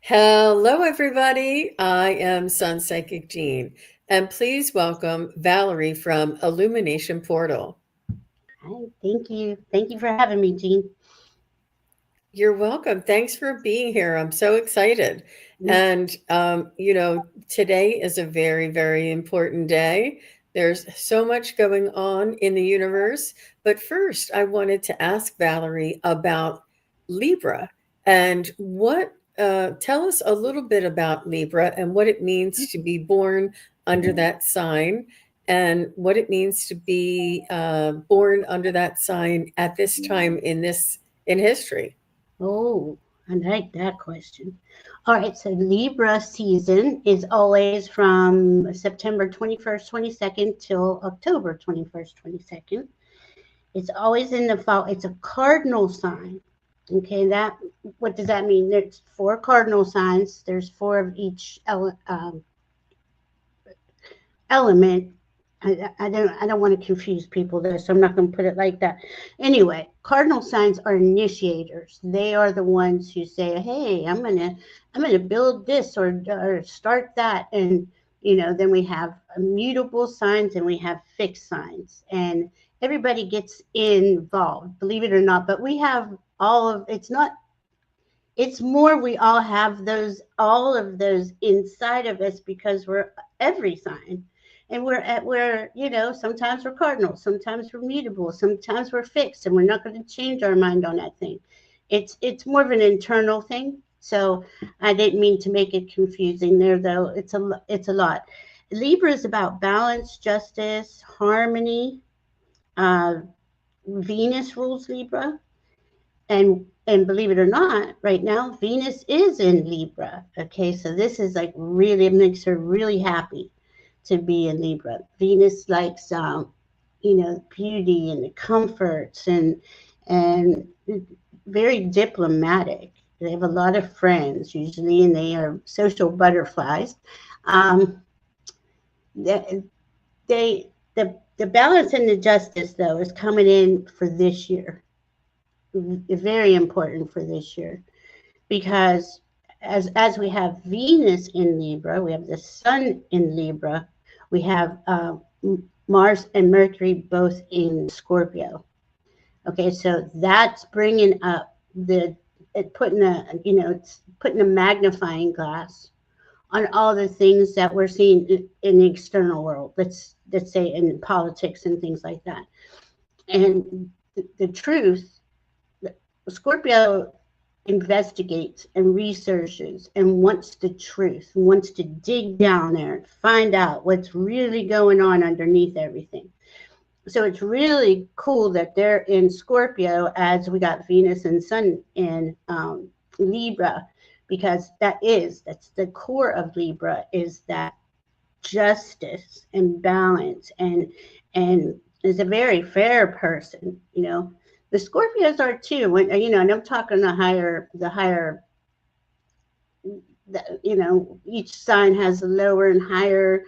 Hello, everybody. I am Sun Psychic Jean, and please welcome Valerie from Illumination Portal. Hi, thank you. Thank you for having me, Jean. You're welcome. Thanks for being here. I'm so excited. And, today is a very, very important day. There's so much going on in the universe. But first, I wanted to ask Valerie about Libra and tell us a little bit about Libra and what it means to be born under that sign and what it means to be born under that sign at this time in history. Oh, I like that question. All right, so Libra season is always from September 21st, 22nd till October 21st, 22nd. It's always in the fall. It's a cardinal sign. Okay, what does that mean? There's four cardinal signs. There's four of each element. I don't want to confuse people there, so I'm not going to put it like that. Anyway, cardinal signs are initiators. They are the ones who say, "Hey, I'm gonna build this or start that," and then we have immutable signs and we have fixed signs, and everybody gets involved, believe it or not. But we have all of it's not. It's more we all have all of those inside of us because we're every sign. And sometimes we're cardinal, sometimes we're mutable, sometimes we're fixed, and we're not going to change our mind on that thing. It's more of an internal thing. So I didn't mean to make it confusing there, though. It's a lot. Libra is about balance, justice, harmony. Uh, Venus rules Libra, and believe it or not, right now Venus is in Libra. Okay, so this is like really makes her really happy to be in Libra. Venus likes, beauty and the comforts and very diplomatic. They have a lot of friends usually, and they are social butterflies. Um, they, the balance and the justice though is coming in for this year. Very important for this year because as we have Venus in Libra, we have the Sun in Libra, we have Mars and Mercury both in Scorpio. Okay, so that's bringing up it's putting a magnifying glass on all the things that we're seeing in the external world. Let's say in politics and things like that. And the truth, Scorpio investigates and researches and wants the truth, wants to dig down there and find out what's really going on underneath everything. So it's really cool that they're in Scorpio as we got Venus and Sun in Libra, because that's the core of Libra, is that justice and balance and is a very fair person. The Scorpios are too. And I'm talking each sign has a lower and higher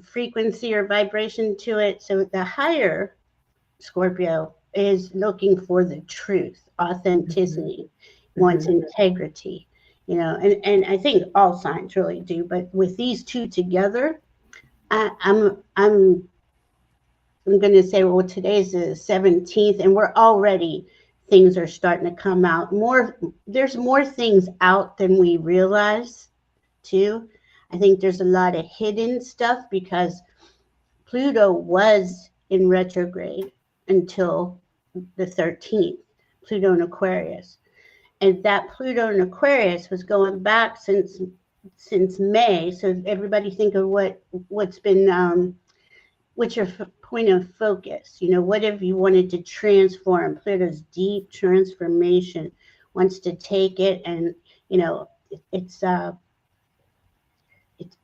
frequency or vibration to it. So the higher Scorpio is looking for the truth, authenticity, wants integrity, and I think all signs really do. But with these two together, I'm going to say, well, today's the 17th, and things are starting to come out. There's more things out than we realize, too. I think there's a lot of hidden stuff because Pluto was in retrograde until the 13th, Pluto in Aquarius. And that Pluto in Aquarius was going back since May. So everybody think of what's been, what's your point of focus? What have you wanted to transform? Pluto's deep transformation wants to take it, and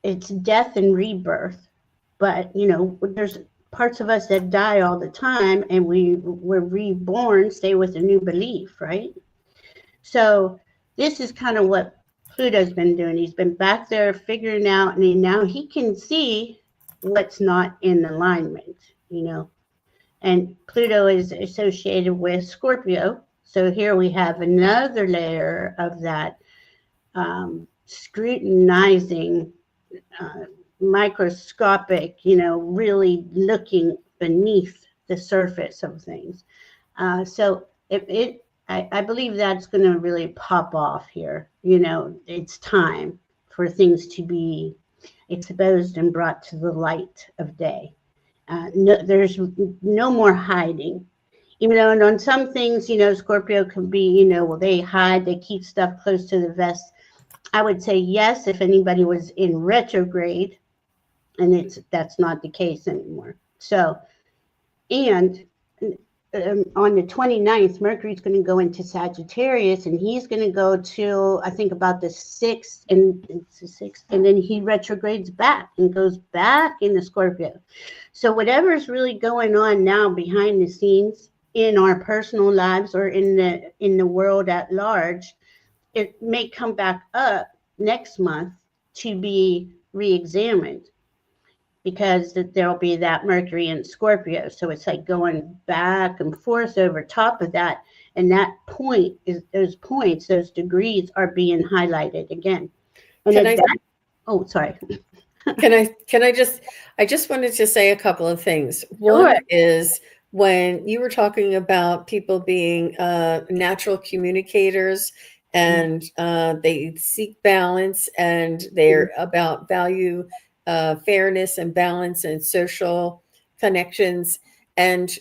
it's death and rebirth. But there's parts of us that die all the time, and we're reborn, stay with a new belief, right? So this is kind of what Pluto's been doing. He's been back there figuring out, and now he can see what's not in alignment, and Pluto is associated with Scorpio. So here we have another layer of that scrutinizing, uh, microscopic, really looking beneath the surface of things. So I believe that's going to really pop off here. It's time for things to be exposed and brought to the light of day. No, there's no more hiding. Even though, and on some things, Scorpio can be, well, they hide, they keep stuff close to the vest. I would say yes if anybody was in retrograde, and that's not the case anymore. So, and on the 29th, Mercury's going to go into Sagittarius, and he's going to go till I think about the 6th, and it's the 6th, and then he retrogrades back and goes back into Scorpio. So whatever's really going on now behind the scenes in our personal lives or in the world at large, it may come back up next month to be re-examined, because there'll be that Mercury in Scorpio. So it's like going back and forth over top of that. And that point is those degrees are being highlighted again. And Can I oh, sorry. I just wanted to say a couple of things. Sure. One is when you were talking about people being natural communicators, and they seek balance, and they're about value, fairness and balance and social connections. And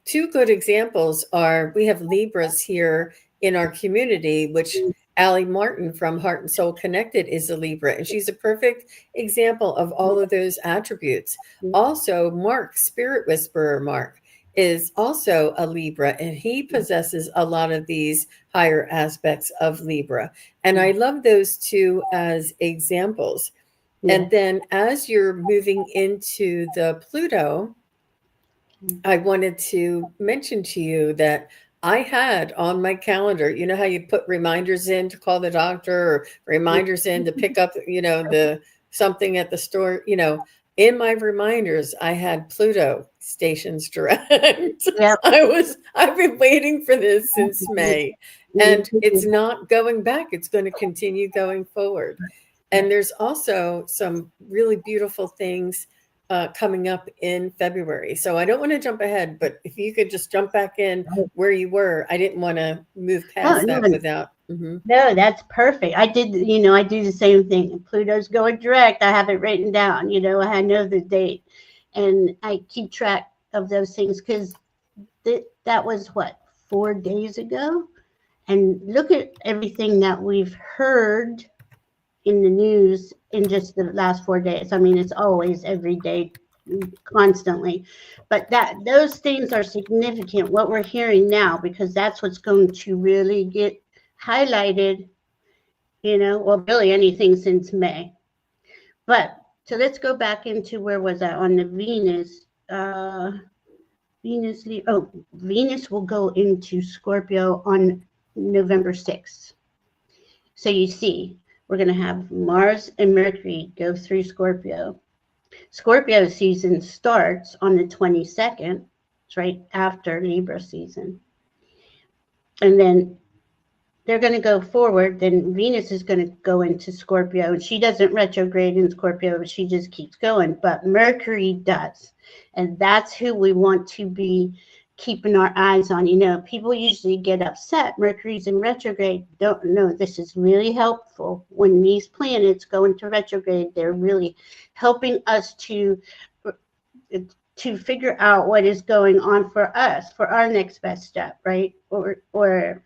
two good examples are, we have Libras here in our community, which Allie Martin from Heart and Soul Connected is a Libra, and she's a perfect example of all of those attributes. Also, Mark, Spirit Whisperer Mark, is also a Libra, and he possesses a lot of these higher aspects of Libra. And I love those two as examples. And then as you're moving into the Pluto, I wanted to mention to you that I had on my calendar, you know how you put reminders in to call the doctor, or reminders in to pick up, the something at the store, in my reminders, I had Pluto stations direct. Yep. I've been waiting for this since May, and it's not going back. It's going to continue going forward. And there's also some really beautiful things coming up in February. So I don't want to jump ahead, but if you could just jump back in where you were, I didn't want to move past that without. No, that's perfect. I do the same thing. Pluto's going direct. I have it written down. I know the date, and I keep track of those things, because that was 4 days ago. And look at everything that we've heard in the news in just the last 4 days. I mean, it's always every day, constantly, but those things are significant, what we're hearing now, because that's what's going to really get highlighted, well, really anything since May. But so let's go back into, where was I on the Venus? Venus will go into Scorpio on November 6th. So you see, we're going to have Mars and Mercury go through Scorpio. Scorpio season starts on the 22nd. It's right after Libra season. And then they're going to go forward. Then Venus is going to go into Scorpio. And she doesn't retrograde in Scorpio, but she just keeps going. But Mercury does. And that's who we want to be keeping our eyes on. People usually get upset. Mercury's in retrograde. Don't know. This is really helpful. When these planets go into retrograde, they're really helping us to figure out what is going on for us, for our next best step, right? Or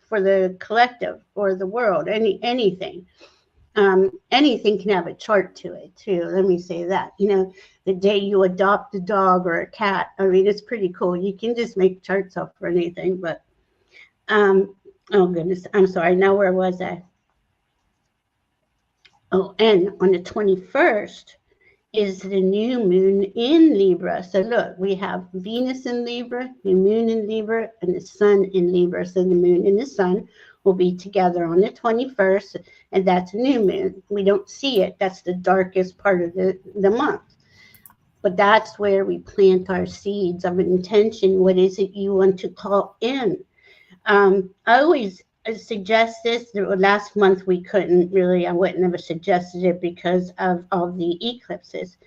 for the collective or the world, anything. Anything can have a chart to it too. Let me say that. The day you adopt a dog or a cat, I mean, it's pretty cool. You can just make charts up for anything. But oh goodness, I'm sorry. Now where was I? Oh, and on the 21st is the new moon in Libra. So look, we have Venus in Libra, the moon in Libra, and the sun in Libra. So the moon and the sun will be together on the 21st, and that's a new moon. We don't see it. That's the darkest part of the month. But that's where we plant our seeds of intention. What is it you want to call in? I always suggest this. Last month we couldn't really, I wouldn't have suggested it because of all the eclipses.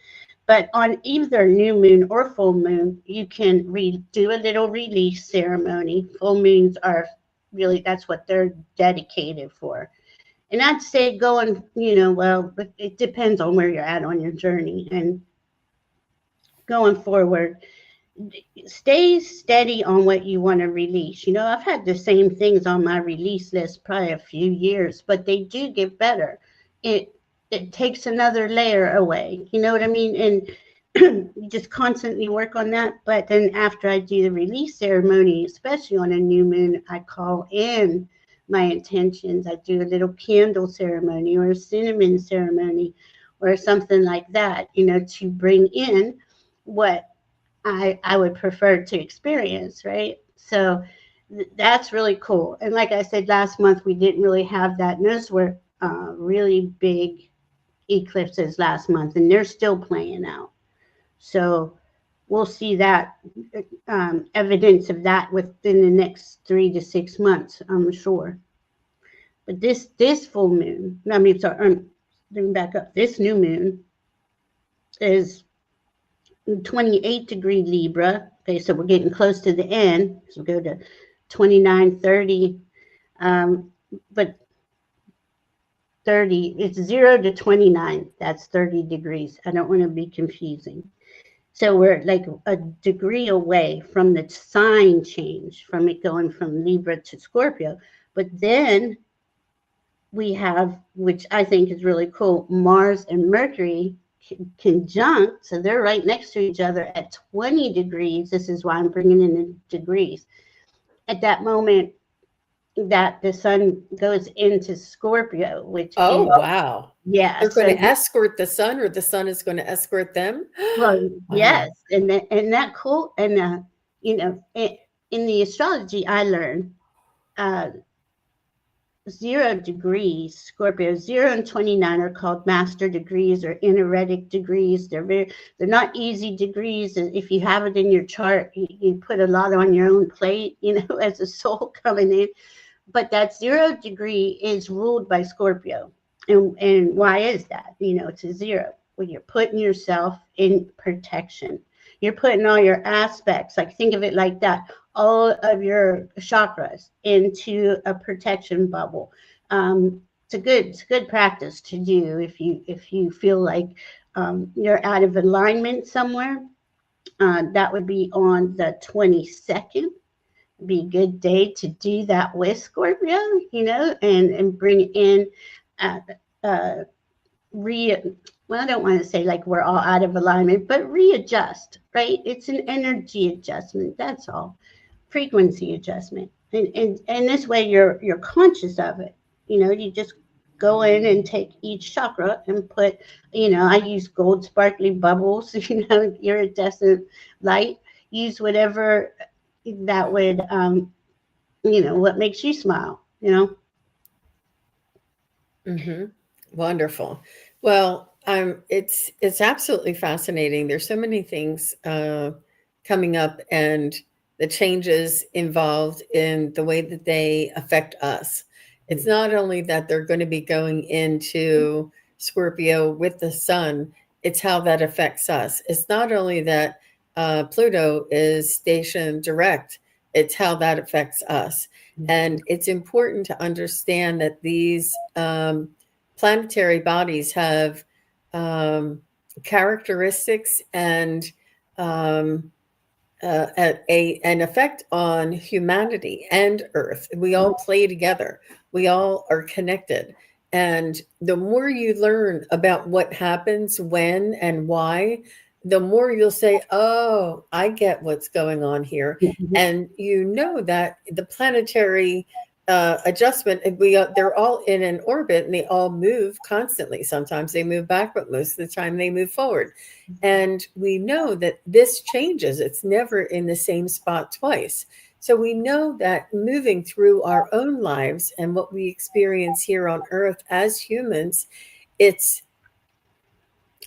But on either new moon or full moon, you can do a little release ceremony. Full moons are really, that's what they're dedicated for. And I'd say going, well, but it depends on where you're at on your journey. And going forward, stay steady on what you want to release. I've had the same things on my release list probably a few years, but they do get better. It it takes another layer away. You know what I mean? And you just constantly work on that. But then after I do the release ceremony, especially on a new moon, I call in my intentions. I do a little candle ceremony or a cinnamon ceremony or something like that, to bring in what I would prefer to experience, right? So that's really cool. And like I said, last month we didn't really have that. And those were really big eclipses last month, and they're still playing out. So we'll see that evidence of that within the next 3 to 6 months, I'm sure. But this full moon, I mean, sorry, let me back up. This new moon is 28-degree Libra. Okay, so we're getting close to the end. So we'll go to 29, 30. But 30, it's 0 to 29. That's 30 degrees. I don't want to be confusing. So we're like a degree away from the sign change, from it going from Libra to Scorpio. But then we have, which I think is really cool, Mars and Mercury conjunct. So they're right next to each other at 20 degrees. This is why I'm bringing in the degrees. At that moment that the sun goes into Scorpio, which Oh, is, wow. yeah. They're going So, to escort the sun, or the sun is going to escort them? well, yes. Wow. And that cool. And, in the astrology I learned, uh, 0 degrees, Scorpio, 0 and 29 are called master degrees or energetic degrees. They're not easy degrees. If you have it in your chart, you put a lot on your own plate, as a soul coming in. But that 0 degree is ruled by Scorpio. And why is that? It's a zero. Well, you're putting yourself in protection. You're putting all your aspects, like think of it like that, all of your chakras into a protection bubble. It's a good practice to do if you feel like you're out of alignment somewhere. That would be on the 22nd. Be a good day to do that with Scorpio, and bring in uh, uh, re. Well, I don't want to say like we're all out of alignment, but readjust, right? It's an energy adjustment. That's all. Frequency adjustment, and this way you're conscious of it. You just go in and take each chakra and put. I use gold sparkly bubbles. Iridescent light. Use whatever that would what makes you smile. Hmm. Wonderful. Well, it's absolutely fascinating. There's so many things coming up, and the changes involved in the way that they affect us. It's not only that they're going to be going into Scorpio with the sun, it's how that affects us. It's not only that Pluto is stationed direct, it's how that affects us. And it's important to understand that these planetary bodies have characteristics and um, an effect on humanity and Earth. We all play together. We all are connected. And the more you learn about what happens, when, and why, the more you'll say, "Oh, I get what's going on here." And you know that the planetary adjustment, they're all in an orbit and they all move constantly. Sometimes they move back, but most of the time they move forward. And we know that this changes. It's never in the same spot twice. So we know that moving through our own lives and what we experience here on Earth as humans, it's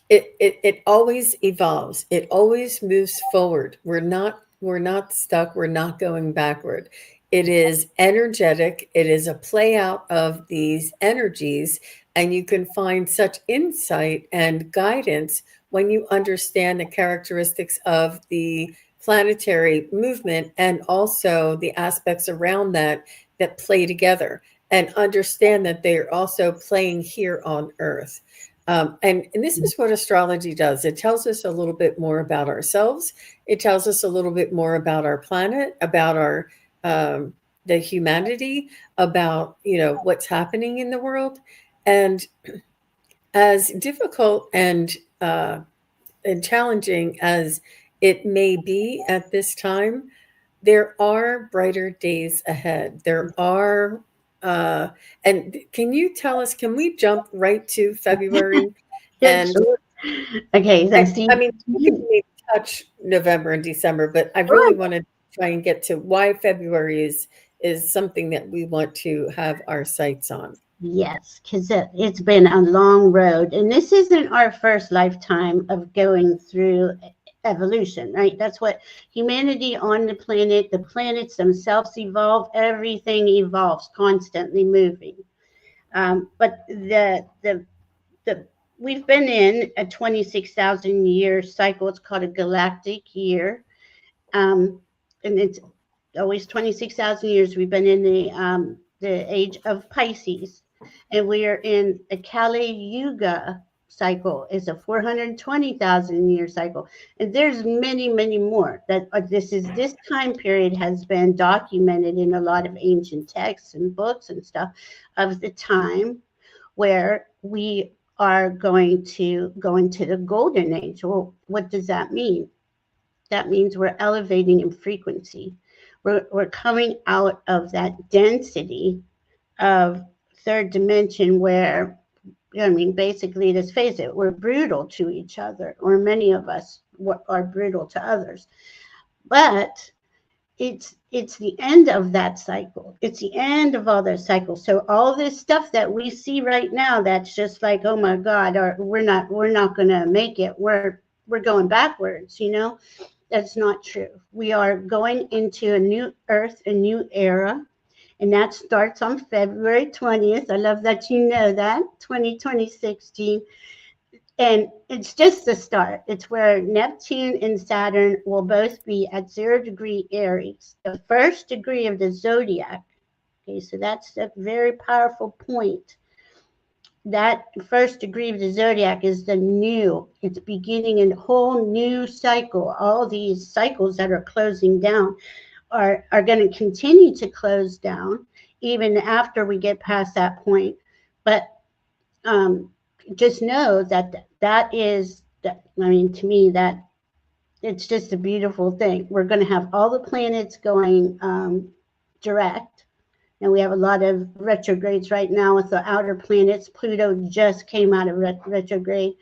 it always evolves. It always moves forward. We're not stuck. We're not going backward. It is energetic. It is a play out of these energies. And you can find such insight and guidance when you understand the characteristics of the planetary movement and also the aspects around that that play together, and understand that they're also playing here on Earth. And this is what astrology does. It tells us a little bit more about ourselves. It tells us a little bit more about our planet, about our um, the humanity, about what's happening in the world. And as difficult and challenging as it may be at this time, there are brighter days ahead. There are, uh, and can you tell us? Can we jump right to February? Yeah, And sure. Okay, so I see, mean, we can maybe touch November and December, but I really want to try and get to why February is something that we want to have our sights on. yes, because it's been a long road, and this isn't our first lifetime of going through evolution, right? That's what humanity on the planets themselves evolve, everything evolves, constantly moving. But the we've been in a 26,000 year cycle. It's called a galactic year, um, and it's always 26,000 years. We've been in the age of Pisces, and we are in a Kali Yuga cycle. Is a 420,000 year cycle, and there's many, many more. This time period has been documented in a lot of ancient texts and books and stuff of the time where we are going to go into the golden age. Well, what does that mean? That means we're elevating in frequency. We're coming out of that density of third dimension where, I mean, basically, let's face it, we're brutal to each other, or many of us are brutal to others. But it's the end of that cycle. It's the end of all those cycles. So all this stuff that we see right now, that's just like, oh my God, or we're not gonna make it. We're going backwards, That's not true. We are going into a new earth, a new era, and that starts on February 20th. I love that you know that, 2026. And it's just the start. It's where Neptune and Saturn will both be at 0 degree Aries, the first degree of the zodiac. Okay, so that's a very powerful point. That first degree of the zodiac is the new. It's beginning a whole new cycle. All these cycles that are closing down are going to continue to close down even after we get past that point. But just know that is that. I mean, to me, that it's just a beautiful thing. We're going to have all the planets going direct, and we have a lot of retrogrades right now with the outer planets. Pluto just came out of retrograde,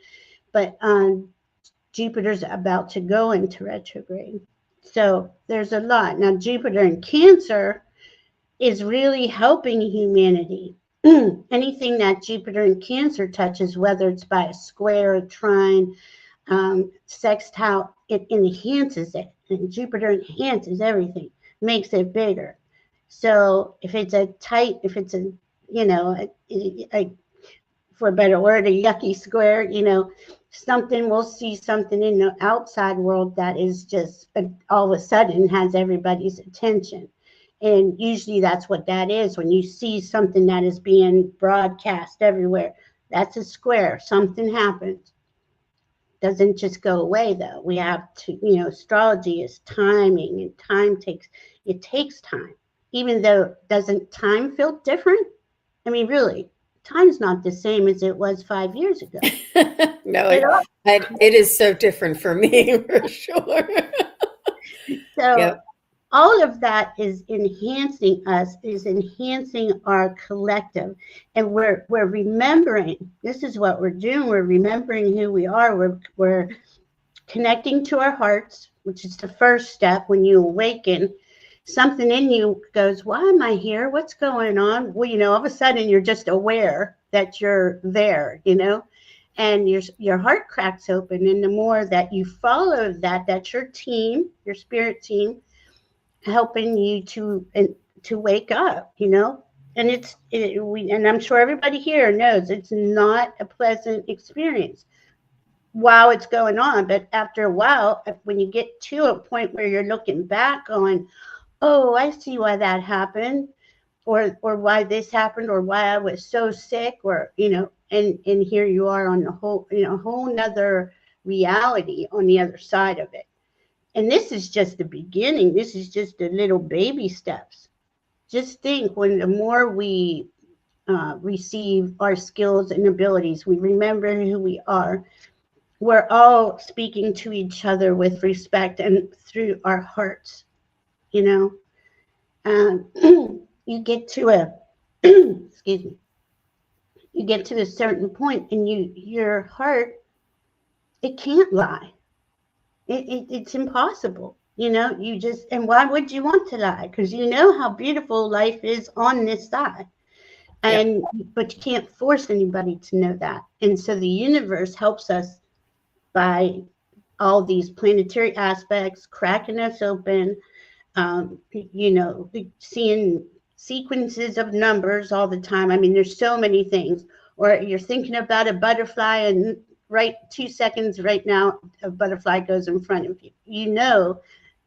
but Jupiter's about to go into retrograde. So there's a lot. Now, Jupiter in Cancer is really helping humanity. Anything that Jupiter in Cancer touches, whether it's by a square, a trine, sextile, it enhances it. And Jupiter enhances everything, makes it bigger. So if it's a, for a better word, a yucky square, we'll see something in the outside world that is just all of a sudden has everybody's attention. And usually that's what that is. When you see something that is being broadcast everywhere, that's a square. Something happens. Doesn't just go away though. We have to, astrology is timing, and it takes time. Even though doesn't time feel different? I mean, really, time's not the same as it was 5 years ago. No, it is so different for me, for sure. So Yep. all of that is enhancing us, is enhancing our collective. And we're remembering, this is what we're doing. We're remembering who we are. We're connecting to our hearts, which is the first step. When you awaken, something in you goes, why am I here? What's going on? Well, all of a sudden you're just aware that you're there, and your heart cracks open. And the more that you follow that's your team, your spirit team, helping you to to wake up, you know. And and I'm sure everybody here knows it's not a pleasant experience while it's going on, but after a while, when you get to a point where you're looking back on, oh, I see why that happened, or why this happened, or why I was so sick, or and here you are on the whole, whole nother reality on the other side of it. And this is just the beginning. This is just the little baby steps. Just think, when the more we receive our skills and abilities, we remember who we are. We're all speaking to each other with respect and through our hearts, you know. Um, you get to a excuse me, you get to a certain point, and your heart, it can't lie. It's impossible. You just, and why would you want to lie? Because you know how beautiful life is on this side. Yeah. And but you can't force anybody to know that. And so the universe helps us by all these planetary aspects, cracking us open, seeing sequences of numbers all the time. I mean, there's so many things. Or you're thinking about a butterfly, and right 2 seconds right now, a butterfly goes in front of you. You know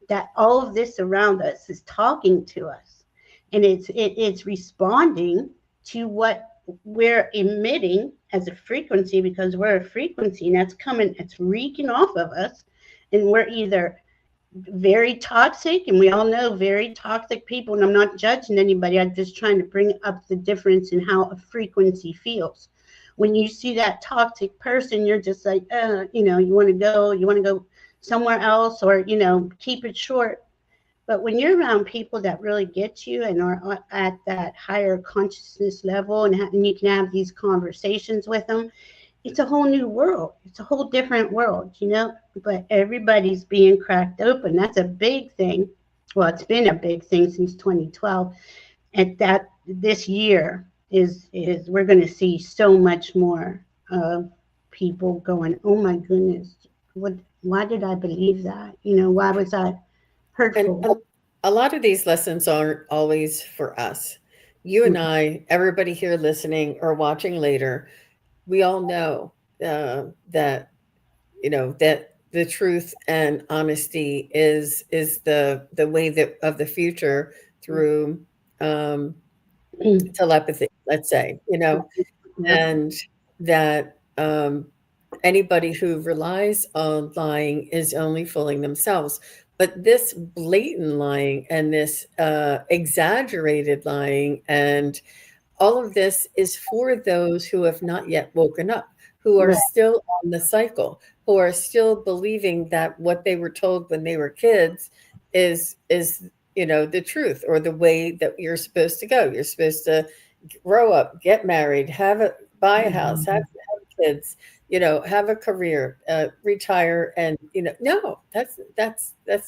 that all of this around us is talking to us, and it's responding to what we're emitting as a frequency, because we're a frequency, and it's reeking off of us, and we're either very toxic, and we all know very toxic people, and I'm not judging anybody, I'm just trying to bring up the difference in how a frequency feels. When you see that toxic person, you're just like, you want to go somewhere else, or keep it short. But when you're around people that really get you and are at that higher consciousness level, and you can have these conversations with them, it's a whole new world. It's a whole different world. But everybody's being cracked open. That's a big thing. Well, it's been a big thing since 2012. And that this year is we're going to see so much more of people going, oh my goodness, why did I believe that? Why was that And hurtful? a lot of these lessons aren't always for us. You and Mm, I, everybody here listening or watching later, we all know that that the truth and honesty is the way that of the future through um, mm, telepathy, let's say, yep, and that anybody who relies on lying is only fooling themselves. But this blatant lying and this exaggerated lying and all of this is for those who have not yet woken up, who are right, still on the cycle, who are still believing that what they were told when they were kids is the truth or the way that you're supposed to go. You're supposed to grow up, get married, buy a house, have kids, have a career, retire, and no, that's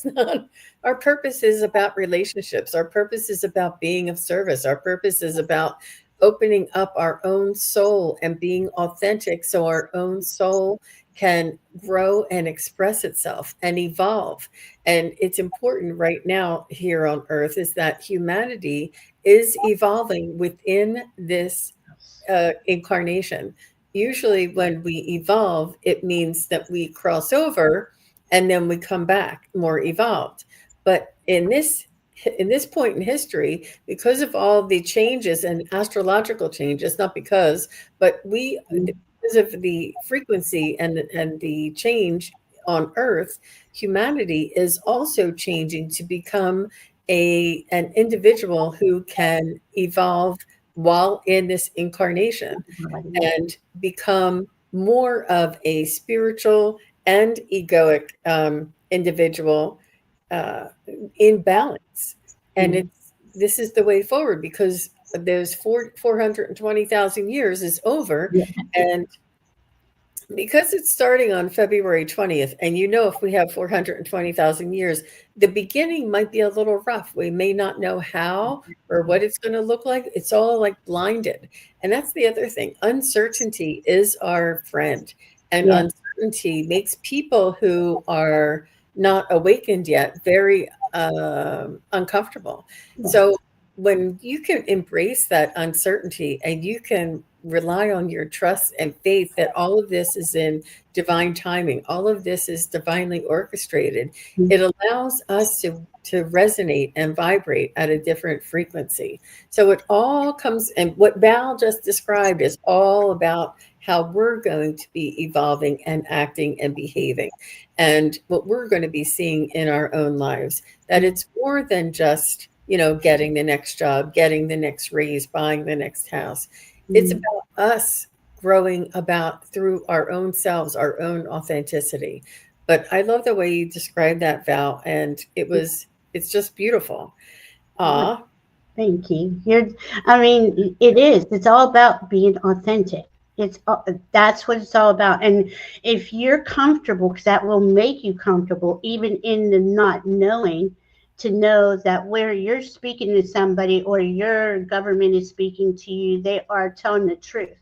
not. Our purpose is about relationships. Our purpose is about being of service. Our purpose is about opening up our own soul and being authentic, so our own soul can grow and express itself and evolve. And it's important right now here on earth is that humanity is evolving within this incarnation. Usually, when we evolve, it means that we cross over and then we come back more evolved. But in this point in history, because of all the changes and astrological changes, not because, but because of the frequency and the change on Earth, humanity is also changing to become an individual who can evolve while in this incarnation and become more of a spiritual and egoic individual uh, in balance. And mm, this is the way forward because those 420,000 years is over. yeah, And because it's starting on February 20th, and if we have 420,000 years, the beginning might be a little rough. We may not know how or what it's going to look like. It's all like blinded. And that's the other thing. Uncertainty is our friend, and yeah, uncertainty makes people who are not awakened yet very uncomfortable. yeah, So when you can embrace that uncertainty and you can rely on your trust and faith that all of this is in divine timing, all of this is divinely orchestrated, it allows us to resonate and vibrate at a different frequency. So it all comes, and what Val just described is all about how we're going to be evolving and acting and behaving, and what we're going to be seeing in our own lives, that it's more than just, getting the next job, getting the next raise, buying the next house. It's Mm, about us growing about through our own selves, our own authenticity. But I love the way you described that, Val, and it's just beautiful. mm. Ah, Thank you. I mean, it is. It's all about being authentic. That's what it's all about. And if you're comfortable, because that will make you comfortable, even in the not knowing, to know that where you're speaking to somebody or your government is speaking to you, they are telling the truth.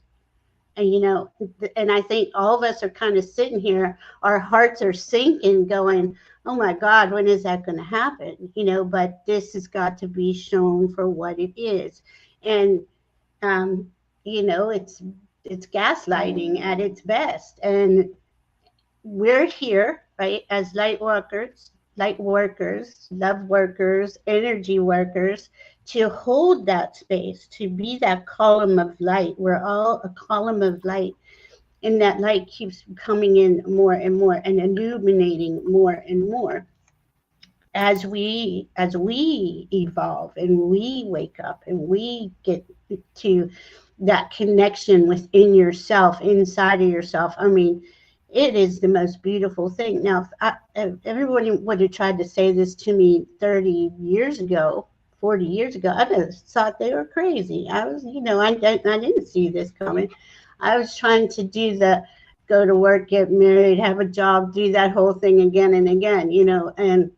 And and I think all of us are kind of sitting here, our hearts are sinking, going, oh my God, when is that going to happen? But this has got to be shown for what it is. And um, it's gaslighting at its best. And we're here, right, as light workers, love workers, energy workers, to hold that space, to be that column of light. We're all a column of light, and that light keeps coming in more and more and illuminating more and more as we evolve and we wake up and we get to that connection within yourself, inside of yourself. I mean, it is the most beautiful thing. Now, if everybody would have tried to say this to me 30 years ago, 40 years ago, I would have thought they were crazy. I didn't see this coming. I was trying to do the go to work, get married, have a job, do that whole thing again and again, and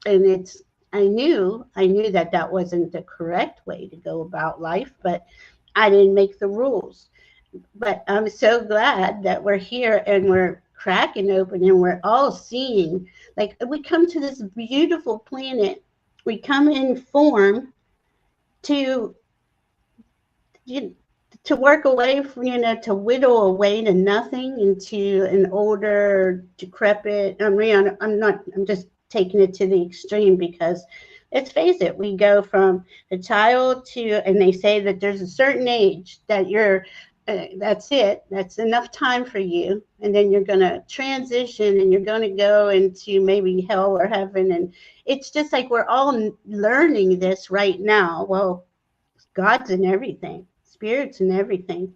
I knew that that wasn't the correct way to go about life, but I didn't make the rules. But I'm so glad that we're here and we're cracking open and we're all seeing, like, we come to this beautiful planet, we come in form to you to work away from, to whittle away to nothing into an older, decrepit. I'm just taking it to the extreme because let's face it, we go from a child to, and they say that there's a certain age that that's it, that's enough time for you. And then you're going to transition and you're going to go into maybe hell or heaven. And it's just like we're all learning this right now. Well, God's in everything, spirits in everything.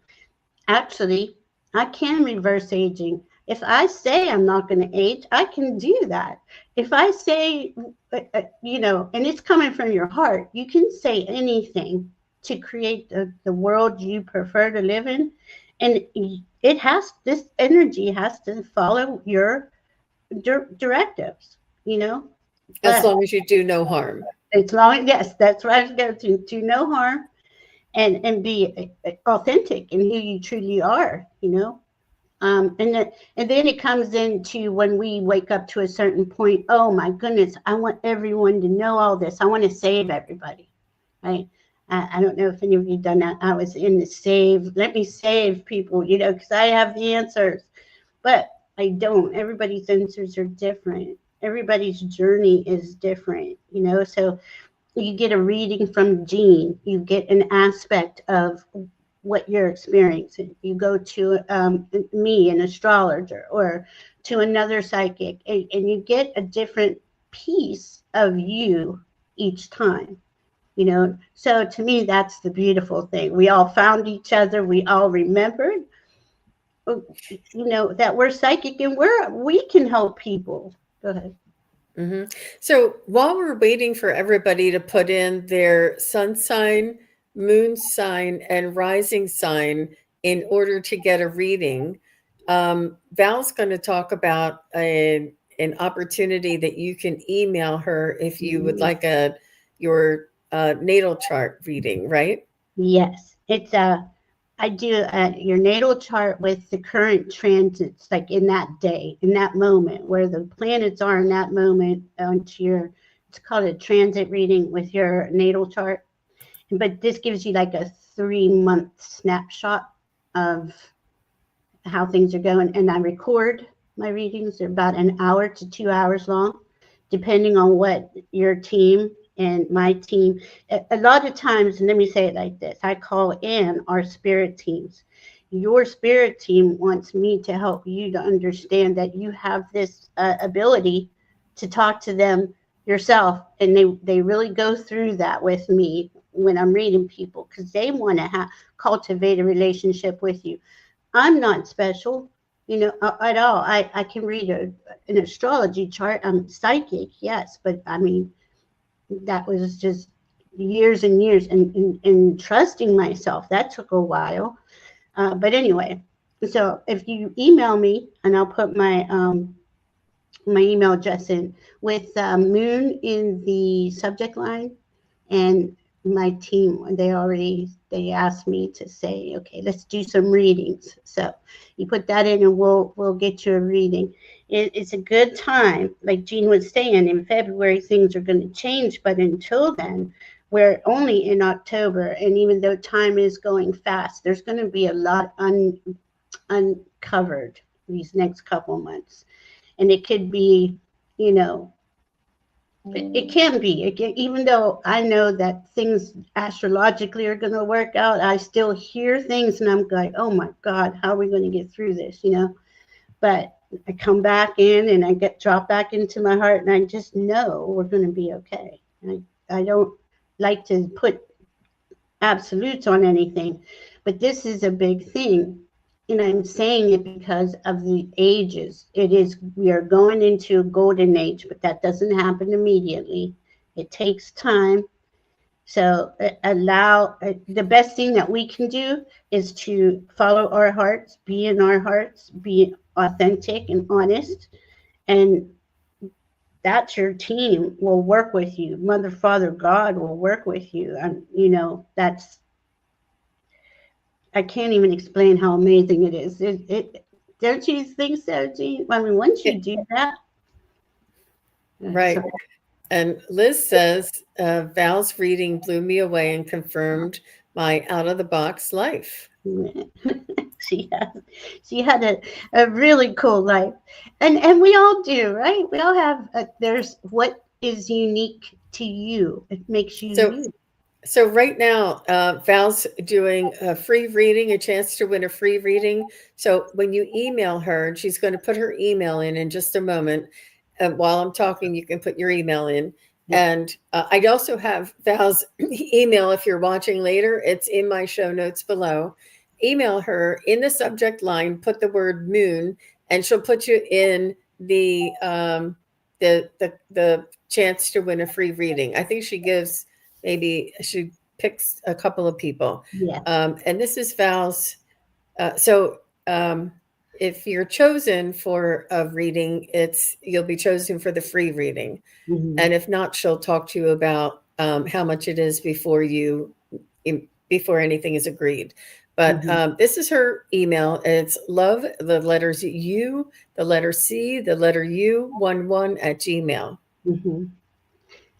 Actually, I can reverse aging. If I say I'm not going to age, I can do that. If I say, and it's coming from your heart, you can say anything to create the world you prefer to live in. And this energy has to follow your directives, as but long as you do no harm. as long, yes, that's right. I was going to do no harm and be authentic in who you truly are, and then it comes into when we wake up to a certain point. Oh my goodness, I want everyone to know all this. I want to save everybody, right? I don't know if any of you done that. I was in the let me save people, because I have the answers, but I don't. Everybody's answers are different. Everybody's journey is different, so you get a reading from Jean, you get an aspect of what you're experiencing. You go to me, an astrologer, or to another psychic, and you get a different piece of you each time. So to me, that's the beautiful thing. We all found each other. We all remembered, that we're psychic and we can help people. Go ahead. Hmm. So while we're waiting for everybody to put in their sun sign, moon sign, and rising sign in order to get a reading, Val's going to talk about an opportunity that you can email her if you would like your natal chart reading, right? Yes, I do your natal chart with the current transits, like in that day, in that moment, where the planets are in that moment onto it's called a transit reading with your natal chart. but this gives you like a 3-month snapshot of how things are going. And I record my readings. They're about an hour to 2 hours long, depending on what your team and my team. A lot of times, and let me say it like this, I call in our spirit teams. Your spirit team wants me to help you to understand that you have this ability to talk to them yourself, and they really go through that with me when I'm reading people, because they want to cultivate a relationship with you. I'm not special, at all. I can read an astrology chart. I'm psychic, yes, but I mean, that was just years and years, and trusting myself. That took a while. But anyway, so if you email me, and I'll put my email address in with Moon in the subject line, and my team, they asked me to say, okay, let's do some readings. So you put that in, and we'll get you a reading. It's a good time, like Jean was saying. In February things are going to change, but until then, we're only in October, and even though time is going fast, there's going to be a lot uncovered these next couple months. And it could be, you know it can be. Even though I know that things astrologically are going to work out, I still hear things, and I'm like, oh my God, how are we going to get through this? But I come back in, and I get dropped back into my heart, and I just know we're going to be okay. And I don't like to put absolutes on anything, but this is a big thing. And I'm saying it because of the ages. We are going into a golden age, but that doesn't happen immediately. It takes time. So the best thing that we can do is to follow our hearts, be in our hearts, be authentic and honest. And that's your team will work with you. Mother, Father, God will work with you. And, I can't even explain how amazing it is. Don't you think so, Jean? I mean, once you do that, Right. sorry. And Liz says, Val's reading blew me away and confirmed my out of the box life. she had, she had a really cool life, and we all do, right? We all have. There's what is unique to you. It makes you So you. So right now, Val's doing a free reading, a chance to win a free reading. So when you email her, and she's going to put her email in just a moment. While I'm talking, you can put your email in. Yeah. And I also have Val's email. If you're watching later, it's in my show notes below. Email her in the subject line, put the word moon, and she'll put you in the chance to win a free reading. I think she picks a couple of people. Yeah. And this is Val's. So if you're chosen for a reading, you'll be chosen for the free reading. Mm-hmm. And if not, she'll talk to you about how much it is before anything is agreed. But Mm-hmm. this is her email. It's love, the letters U, the letter C, the letter U, 11 at Gmail. Mm-hmm.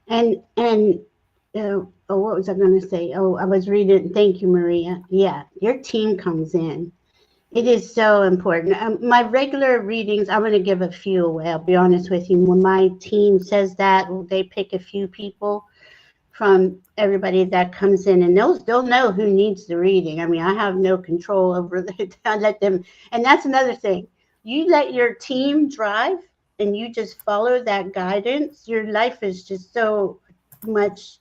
And oh, what was I going to say? Oh, I was reading. Thank you, Maria. Yeah, your team comes in. It is so important. My regular readings, I'm going to give a few away. I'll be honest with you. When my team says that, they pick a few people from everybody that comes in, and they'll know who needs the reading. I mean, I have no control over that. I let them, and that's another thing. You let your team drive, and you just follow that guidance. Your life is just so much,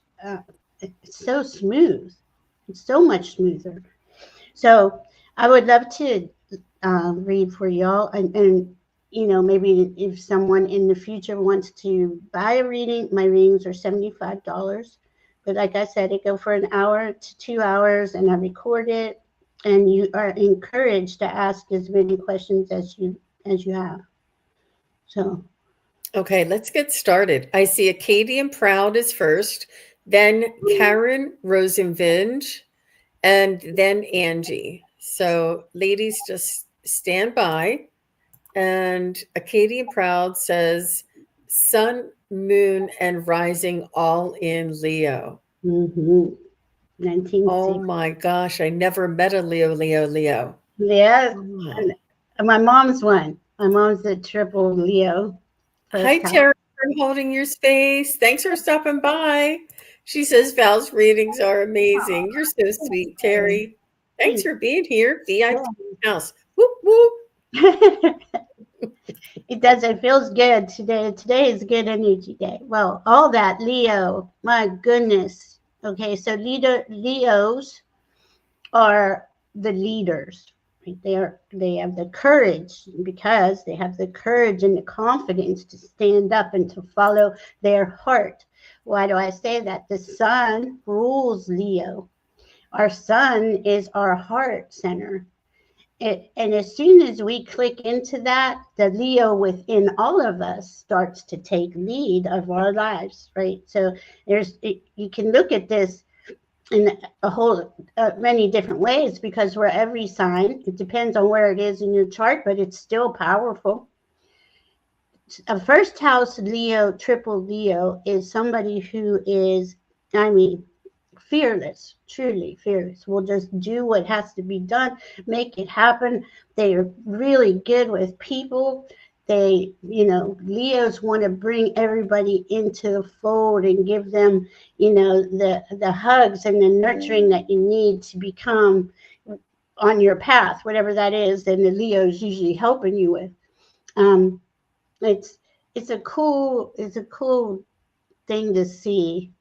so smooth. It's so much smoother. So I would love to read for y'all, and maybe if someone in the future wants to buy a reading, my readings are $75. But like I said, it go for an hour to 2 hours, and I record it, and you are encouraged to ask as many questions as you have. So Okay, let's get started. I see Acadian Proud is first, then Karen Rosenvind, and then Angie. So, ladies, just stand by. And Acadian Proud says, Sun, Moon, and Rising all in Leo. mm-hmm. Oh 1960. my gosh, I never met a Leo. Yeah, Oh. and my mom's one. My mom's a triple Leo, Hi, first house. Terry. I'm holding your space. Thanks for stopping by. She says Val's readings are amazing. You're so sweet, Terry. Thanks Thanks. for being here. VIP house. Whoop, whoop. It does. It feels good today. Today is a good energy day. Well, all that Leo. My goodness. Okay, so Leos are the leaders. Right? They have the courage because they have the courage and the confidence to stand up and to follow their heart. Why do I say that? The sun rules Leo. Our sun is our heart center. And as soon as we click into that, the Leo within all of us starts to take lead of our lives, right? So you can look at this in a whole many different ways because we're every sign. It depends on where it is in your chart, but it's still powerful. A first house Leo, triple Leo, is somebody who is, I mean, fearless, truly fearless. Will just do what has to be done, make it happen. They are really good with people. Leos want to bring everybody into the fold and give them, the hugs and the nurturing that you need to become on your path, whatever that is. And the Leo's usually helping you with. Um, it's it's a cool thing to see.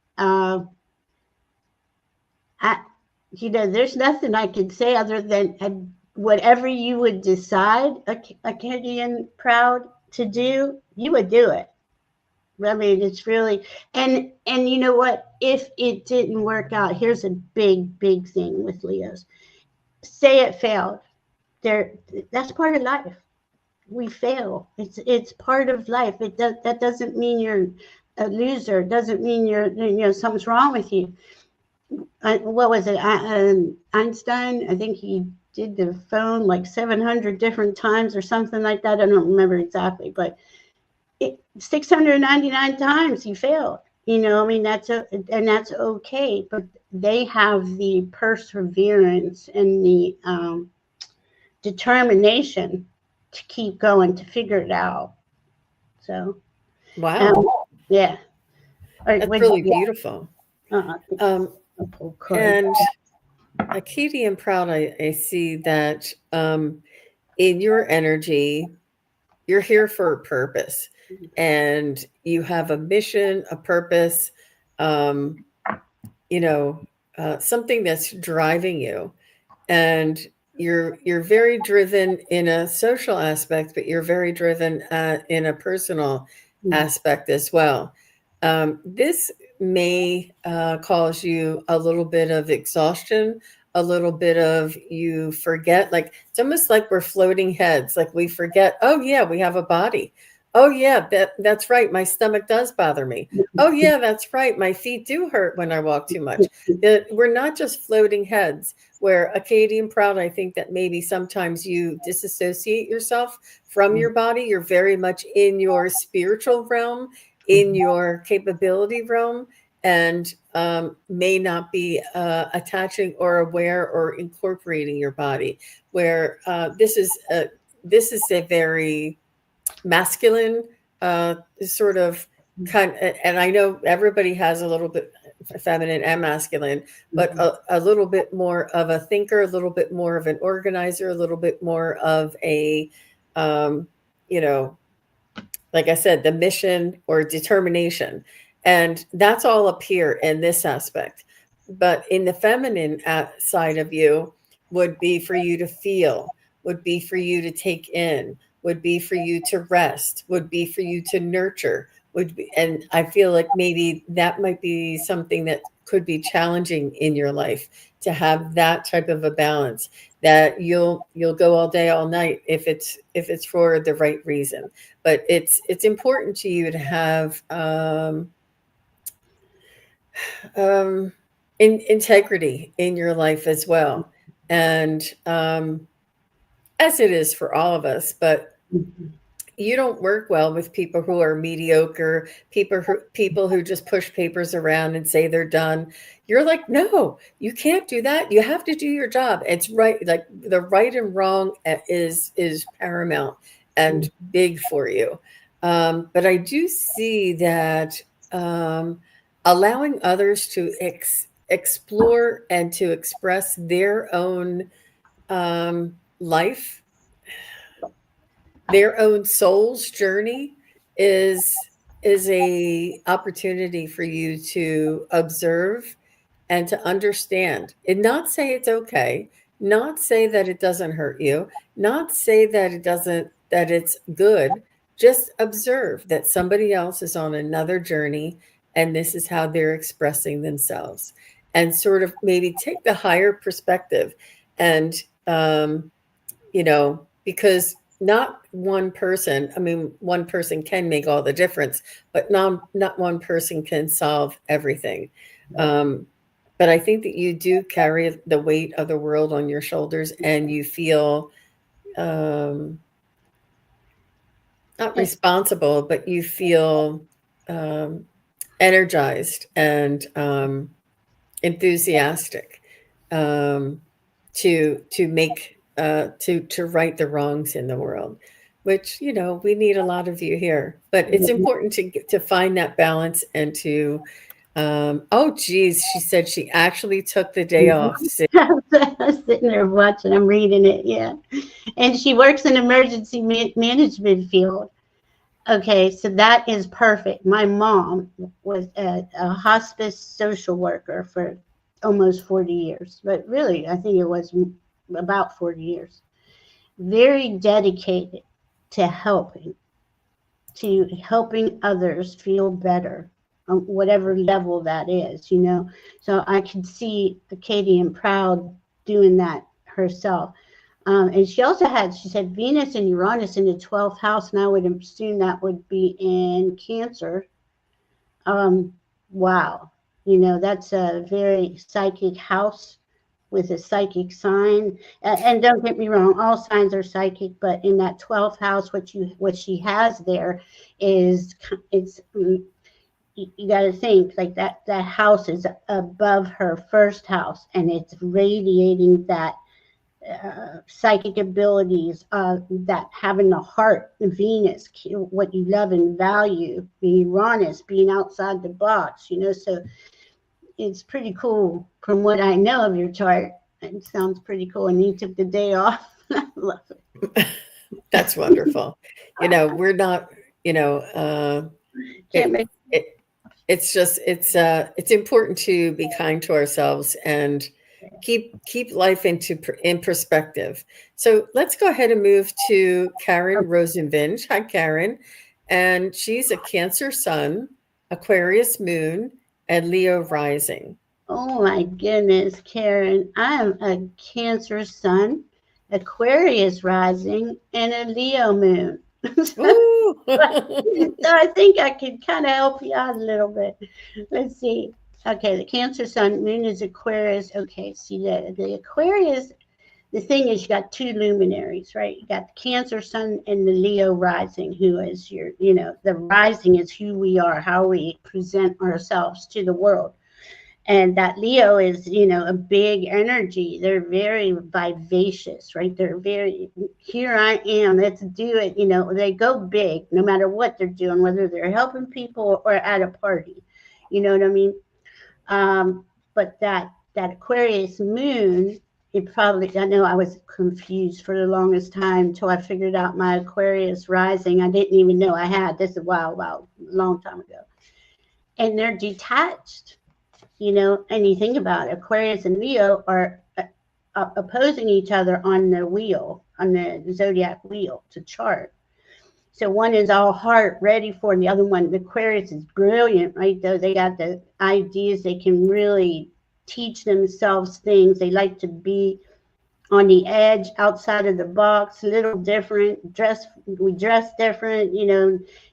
I, there's nothing I can say other than whatever you would decide a Canadian proud to do, you would do it. I mean, it's really, and you know what? If it didn't work out, here's a big thing with Leos. Say it failed. There, that's part of life. We fail. It's part of life. That doesn't mean you're a loser. It doesn't mean something's wrong with you. What was it? Einstein, I think he did the phone like 700 different times or something like that. I don't remember exactly, but 699 times he failed. I mean, that's okay, but they have the perseverance and the determination to keep going to figure it out. So, um, Wow. yeah. All right, That's with really yeah, beautiful. I think Um, I'll pull a card. and Akiti and Proud, I see that in your energy, you're here for a purpose and you have a mission, a purpose, um, you know, something that's driving you. And you're very driven in a social aspect, but you're very driven in a personal Mm, aspect as well. This may cause you a little bit of exhaustion, a little bit of you forget, like it's almost like we're floating heads, like we forget, oh yeah, we have a body. Oh yeah, that's right, my stomach does bother me. Oh yeah, that's right, my feet do hurt when I walk too much. That we're not just floating heads, where Acadian Proud, I think that maybe sometimes you disassociate yourself from your body. You're very much in your spiritual realm, in your capability realm, and may not be attaching or aware or incorporating your body. Where this is a very masculine sort of kind, and I know everybody has a little bit feminine and masculine, but a little bit more of a thinker, a little bit more of an organizer, a little bit more of a um, you know like I said, the mission or determination. And that's all up here in this aspect. But in the feminine side of you would be for you to feel, would be for you to take in, would be for you to rest, would be for you to nurture, would be, and I feel like maybe that might be something that could be challenging in your life, to have that type of a balance, that you'll go all day all night if it's for the right reason, but it's important to you to have integrity in your life as well, and as it is for all of us. But you don't work well with people who are mediocre, people who just push papers around and say they're done. You're like, no, you can't do that. You have to do your job. It's right, like the right and wrong is paramount and big for you. But I do see that um, allowing others to explore and to express their own life, their own soul's journey is a opportunity for you to observe and to understand and not say it's okay, not say that it doesn't hurt you, not say that it doesn't, that it's good. Just observe that somebody else is on another journey and this is how they're expressing themselves, and sort of maybe take the higher perspective. And because not one person, I mean, one person can make all the difference, but not one person can solve everything. Um, but I think that you do carry the weight of the world on your shoulders, and you feel um, not responsible, but you feel um, energized and enthusiastic um, to make to right the wrongs in the world, which we need a lot of you here. But it's important to find that balance and to oh geez, she said she actually took the day off. I was sitting there watching. I'm reading it. Yeah, and she works in emergency management field. Okay, so that is perfect. My mom was a hospice social worker for almost 40 years, but really, I think it was about 40 years. Very dedicated to helping others feel better on whatever level that is, So I could see Katie and Proud doing that herself. And she said Venus and Uranus in the 12th house, and I would assume that would be in Cancer. Wow. That's a very psychic house with a psychic sign. And don't get me wrong, all signs are psychic, but in that 12th house, what she has there is, you got to think like that house is above her first house, and it's radiating that psychic abilities, that having the heart, Venus, what you love and value, Uranus being outside the box, so it's pretty cool from what I know of your chart. It sounds pretty cool, and you took the day off. I love it. That's wonderful. We're not, Can't make it's just it's important to be kind to ourselves and keep life in perspective. So let's go ahead and move to Karen Rosenvinge. Hi, Karen. And she's a Cancer sun, Aquarius moon, and Leo rising. Oh my goodness, Karen. I'm a Cancer sun, Aquarius rising, and a Leo moon. So I think I could kind of help you out a little bit. Let's see. Okay, the Cancer sun, moon is Aquarius. Okay, see the Aquarius, the thing is you got two luminaries, right? You got the Cancer sun and the Leo rising, who is the rising is who we are, how we present ourselves to the world. And that Leo is, a big energy. They're very vivacious, right? They're very, here I am, let's do it. They go big no matter what they're doing, whether they're helping people or at a party. You know what I mean? But that Aquarius moon, I know I was confused for the longest time until I figured out my Aquarius rising. I didn't even know I had. This is a long time ago. And they're detached. And you think about it, Aquarius and Leo are opposing each other on the zodiac wheel to chart. So one is all heart ready for, and the other one, the Aquarius, is brilliant, right? Though they got the ideas, they can really teach themselves things. They like to be on the edge, outside of the box, a little different. We dress different,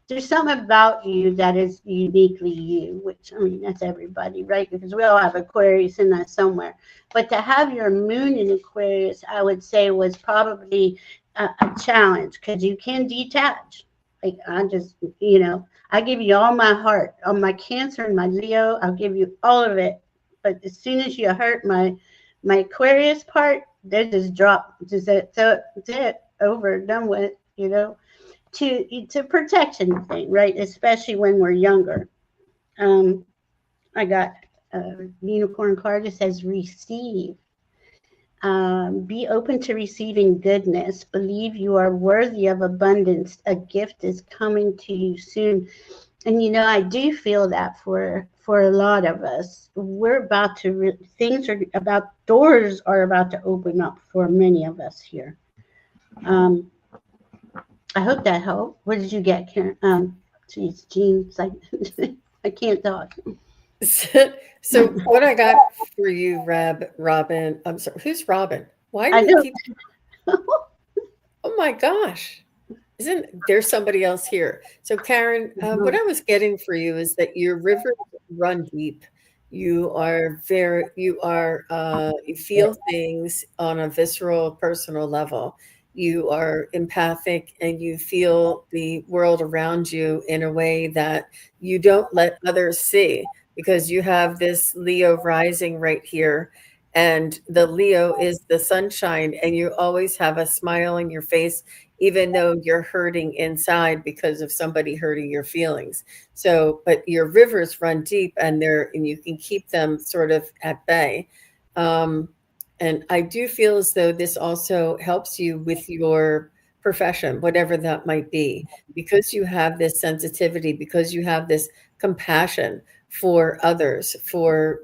There's something about you that is uniquely you, which, that's everybody, right? Because we all have Aquarius in us somewhere. But to have your moon in Aquarius, I would say, was probably a challenge, because you can detach. Like I just, I give you all my heart, all my Cancer and my Leo. I'll give you all of it. But as soon as you hurt my Aquarius part, they just drop. Just so it's it over, done with. To protection thing, right? Especially when we're younger. Um, I got a unicorn card that says receive. Be open to receiving goodness. Believe you are worthy of abundance. A gift is coming to you soon. And I do feel that for a lot of us, we're about to things are about doors are about to open up for many of us here. Um, I hope that helped. What did you get, Karen? Geez, Jean, it's like I can't talk. So what I got for you, Robin, I'm sorry, who's Robin? Why do I you don't. keep, oh my gosh, isn't there somebody else here? So Karen, what I was getting for you is that your rivers run deep. You feel things on a visceral, personal level. You are empathic and you feel the world around you in a way that you don't let others see because you have this Leo rising right here. And the Leo is the sunshine, and you always have a smile on your face, even though you're hurting inside because of somebody hurting your feelings. So, but your rivers run deep, and you can keep them sort of at bay. Um, and I do feel as though this also helps you with your profession, whatever that might be, because you have this sensitivity, because you have this compassion for others, for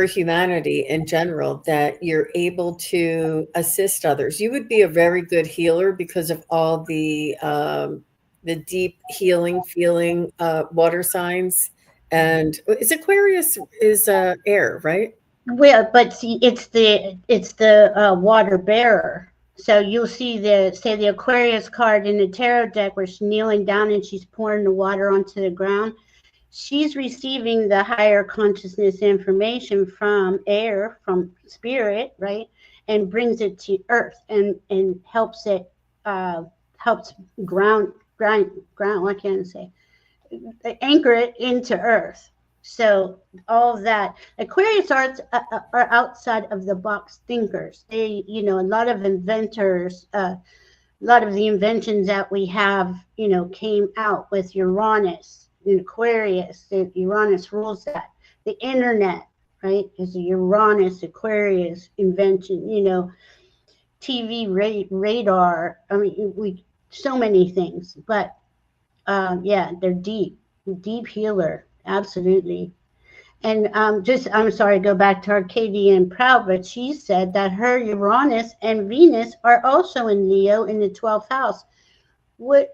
humanity in general, that you're able to assist others. You would be a very good healer because of all the deep healing feeling water signs. And is Aquarius is air, right? Well, but see, it's the water bearer. So you'll see the Aquarius card in the tarot deck where she's kneeling down and she's pouring the water onto the ground. She's receiving the higher consciousness information from air, from spirit, right, and brings it to earth and helps ground. What can I say? Anchor it into earth. So all of that Aquarius are outside of the box thinkers. They, a lot of inventors, a lot of the inventions that we have, came out with Uranus and Aquarius. Uranus rules that. The internet, right, is a Uranus Aquarius invention. TV radar. I mean, we so many things, but yeah, they're deep healer, absolutely. And I'm sorry, go back to Arcadian Proud, but she said that her Uranus and Venus are also in Leo in the 12th house. Do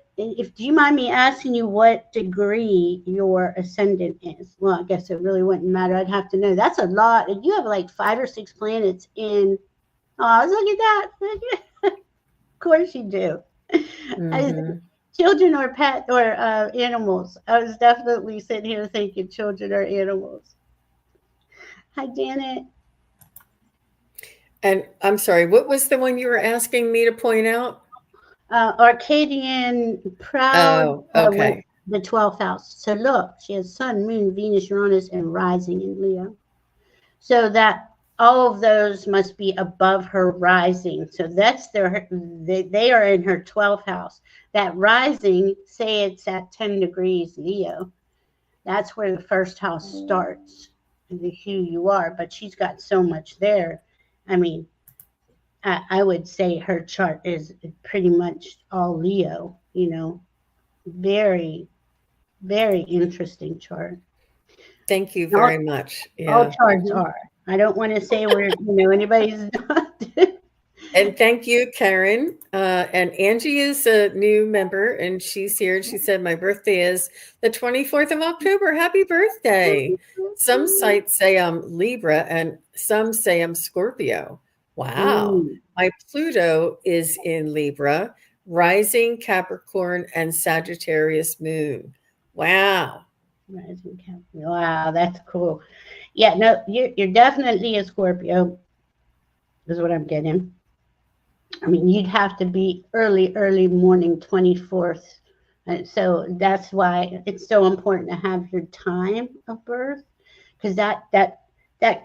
you mind me asking you what degree your ascendant is? Well, I guess it really wouldn't matter. I'd have to know. That's a lot. You have like 5 or 6 planets in. Oh, look at that. Of course you do. Mm-hmm. Children or pet or animals. I was definitely sitting here thinking children or animals. Hi, Janet. And I'm sorry, what was the one you were asking me to point out? Arcadian Proud Oh, with okay. the 12th house. So look, she has Sun, Moon, Venus, Uranus, and rising in Leo. So that all of those must be above her rising. So that's they are in her 12th house. That rising, say it's at 10 degrees Leo, that's where the first house starts, who you are. But she's got so much there. I mean, I would say her chart is pretty much all Leo, very, very interesting chart. Thank you All, very much. all Yeah. charts Mhm. are. I don't want to say where, anybody's not. And thank you, Karen. And Angie is a new member, and she's here. She said, "My birthday is the 24th of October. Happy birthday." Some sites say I'm Libra, and some say I'm Scorpio. Wow. Mm, My Pluto is in Libra, rising Capricorn, and Sagittarius moon. Wow. wow, that's cool. Yeah, no, you're definitely a Scorpio, is what I'm getting. I mean, you'd have to be early, early morning 24th. And so that's why it's so important to have your time of birth, because that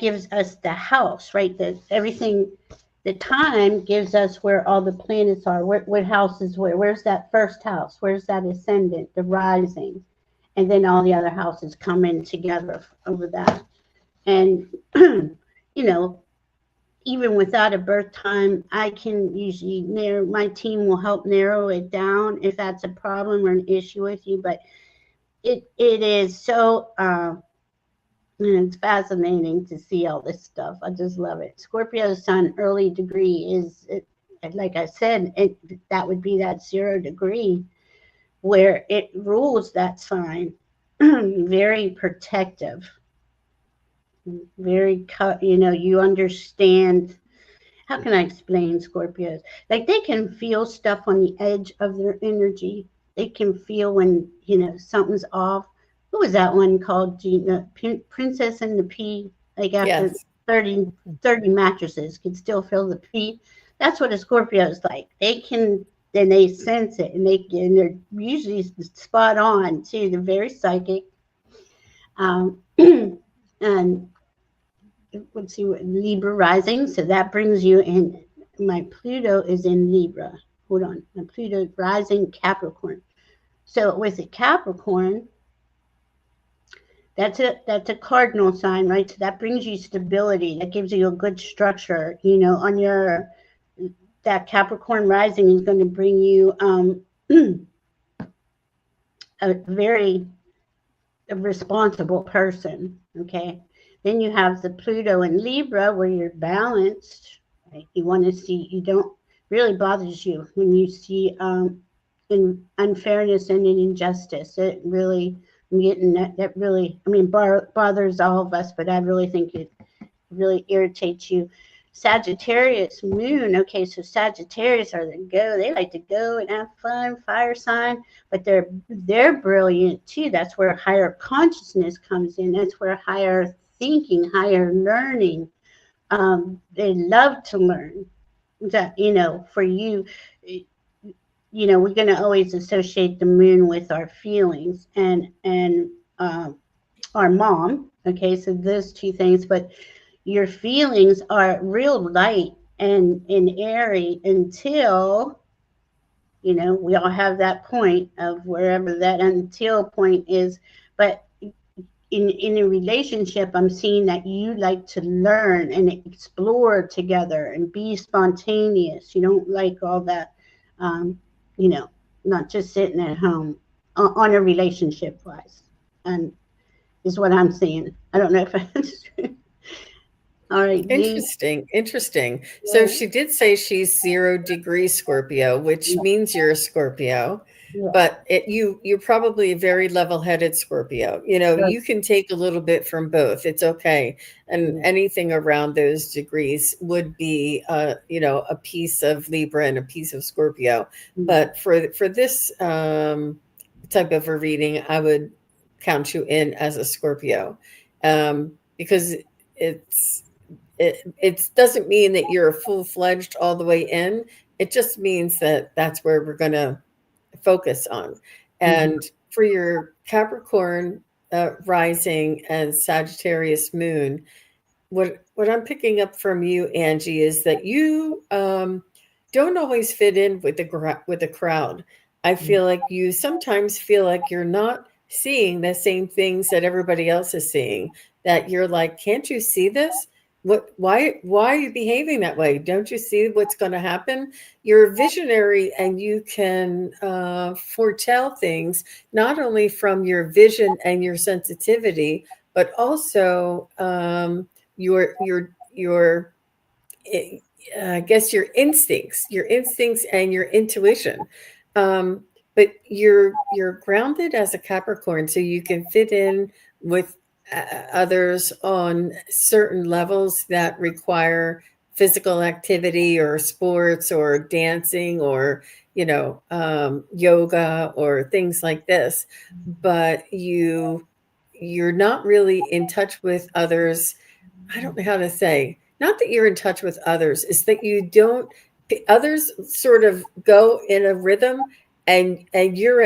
gives us the house, right? That everything, the time gives us where all the planets are. What house is where? Where's that first house? Where's that ascendant, the rising? And then all the other houses come in together over that. And you know, even without a birth time, I can usually narrow, my team will help narrow it down if that's a problem or an issue with you. But it is so it's fascinating to see all this stuff. I just love it. Scorpio sun early degree is it, like I said, that would be that 0 degree where it rules that sign. Very protective, very you understand. How can I explain Scorpios? Like they can feel stuff on the edge of their energy. They can feel when, something's off. What was that one called? Princess and the Pea? Like after Yes. 30 mattresses, can still feel the pea. That's what a Scorpio is like. They can, then they sense it, and they're usually spot on too. They're very psychic. And let's see what Libra rising. So that brings you in. My Pluto is in Libra. Hold on. My Pluto rising Capricorn. So with the Capricorn, that's a cardinal sign, right? So that brings you stability. That gives you a good structure. On your that Capricorn rising is going to bring you a very responsible person. Okay. Then you have the Pluto in Libra where you're balanced. Right? You want to see, you don't really bothers you when you see unfairness and an injustice. It really, I'm getting that really, I mean, bothers all of us, but I really think it really irritates you. Sagittarius moon. Okay, so Sagittarius are they like to go and have fun, fire sign, but they're brilliant too. That's where higher consciousness comes in. That's where higher thinking, higher learning. They love to learn. That for you, we're going to always associate the moon with our feelings and our mom. Okay, so those two things, but your feelings are real light and airy until we all have that point of wherever that until point is. But in a relationship, I'm seeing that you like to learn and explore together and be spontaneous. You don't like all that, um, not just sitting at home on a relationship wise, and is what I'm seeing. I don't know if I. All right, Z. Interesting, interesting. So Yeah, she did say she's 0 degree Scorpio, which yeah, means you're a Scorpio, yeah. but you're probably a very level-headed Scorpio. Right. You can take a little bit from both. It's okay. And Yeah. anything around those degrees would be a piece of Libra and a piece of Scorpio. Mhm. But for this type of a reading, I would count you in as a Scorpio. Because it's it doesn't mean that you're full-fledged all the way in. It just means that that's where we're going to focus on. Mhm. And for your Capricorn rising and Sagittarius moon, what I'm picking up from you, Angie, is that you don't always fit in with with the crowd. I feel like you sometimes feel like you're not seeing the same things that everybody else is seeing. That you're like, can't you see this? Why are you behaving that way? Don't you see what's going to happen? You're a visionary and you can foretell things not only from your vision and your sensitivity, but also your I guess your instincts and your intuition. Um, but you're grounded as a Capricorn, so you can fit in with others on certain levels that require physical activity or sports or dancing or yoga or things like this. But you're not really in touch with others. I don't know how to say, not that you're in touch with others, is that you don't others sort of go in a rhythm, and you're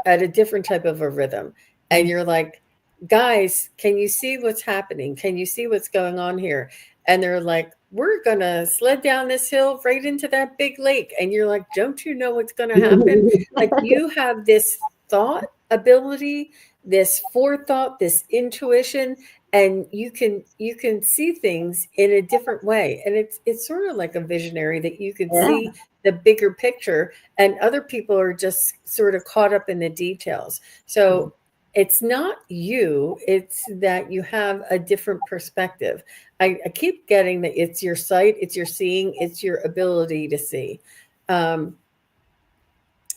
at a different type of a rhythm, and you're like, guys, can you see what's happening? Can you see what's going on here? And they're like, we're gonna sled down this hill right into that big lake. And you're like, don't you know what's gonna happen? Like, you have this thought ability, this forethought, this intuition, and you can see things in a different way, and it's sort of like a visionary, that you can Yeah. see the bigger picture, and other people are just sort of caught up in the details. So it's not you, it's that you have a different perspective. I keep getting that it's your sight, it's your seeing, it's your ability to see. um,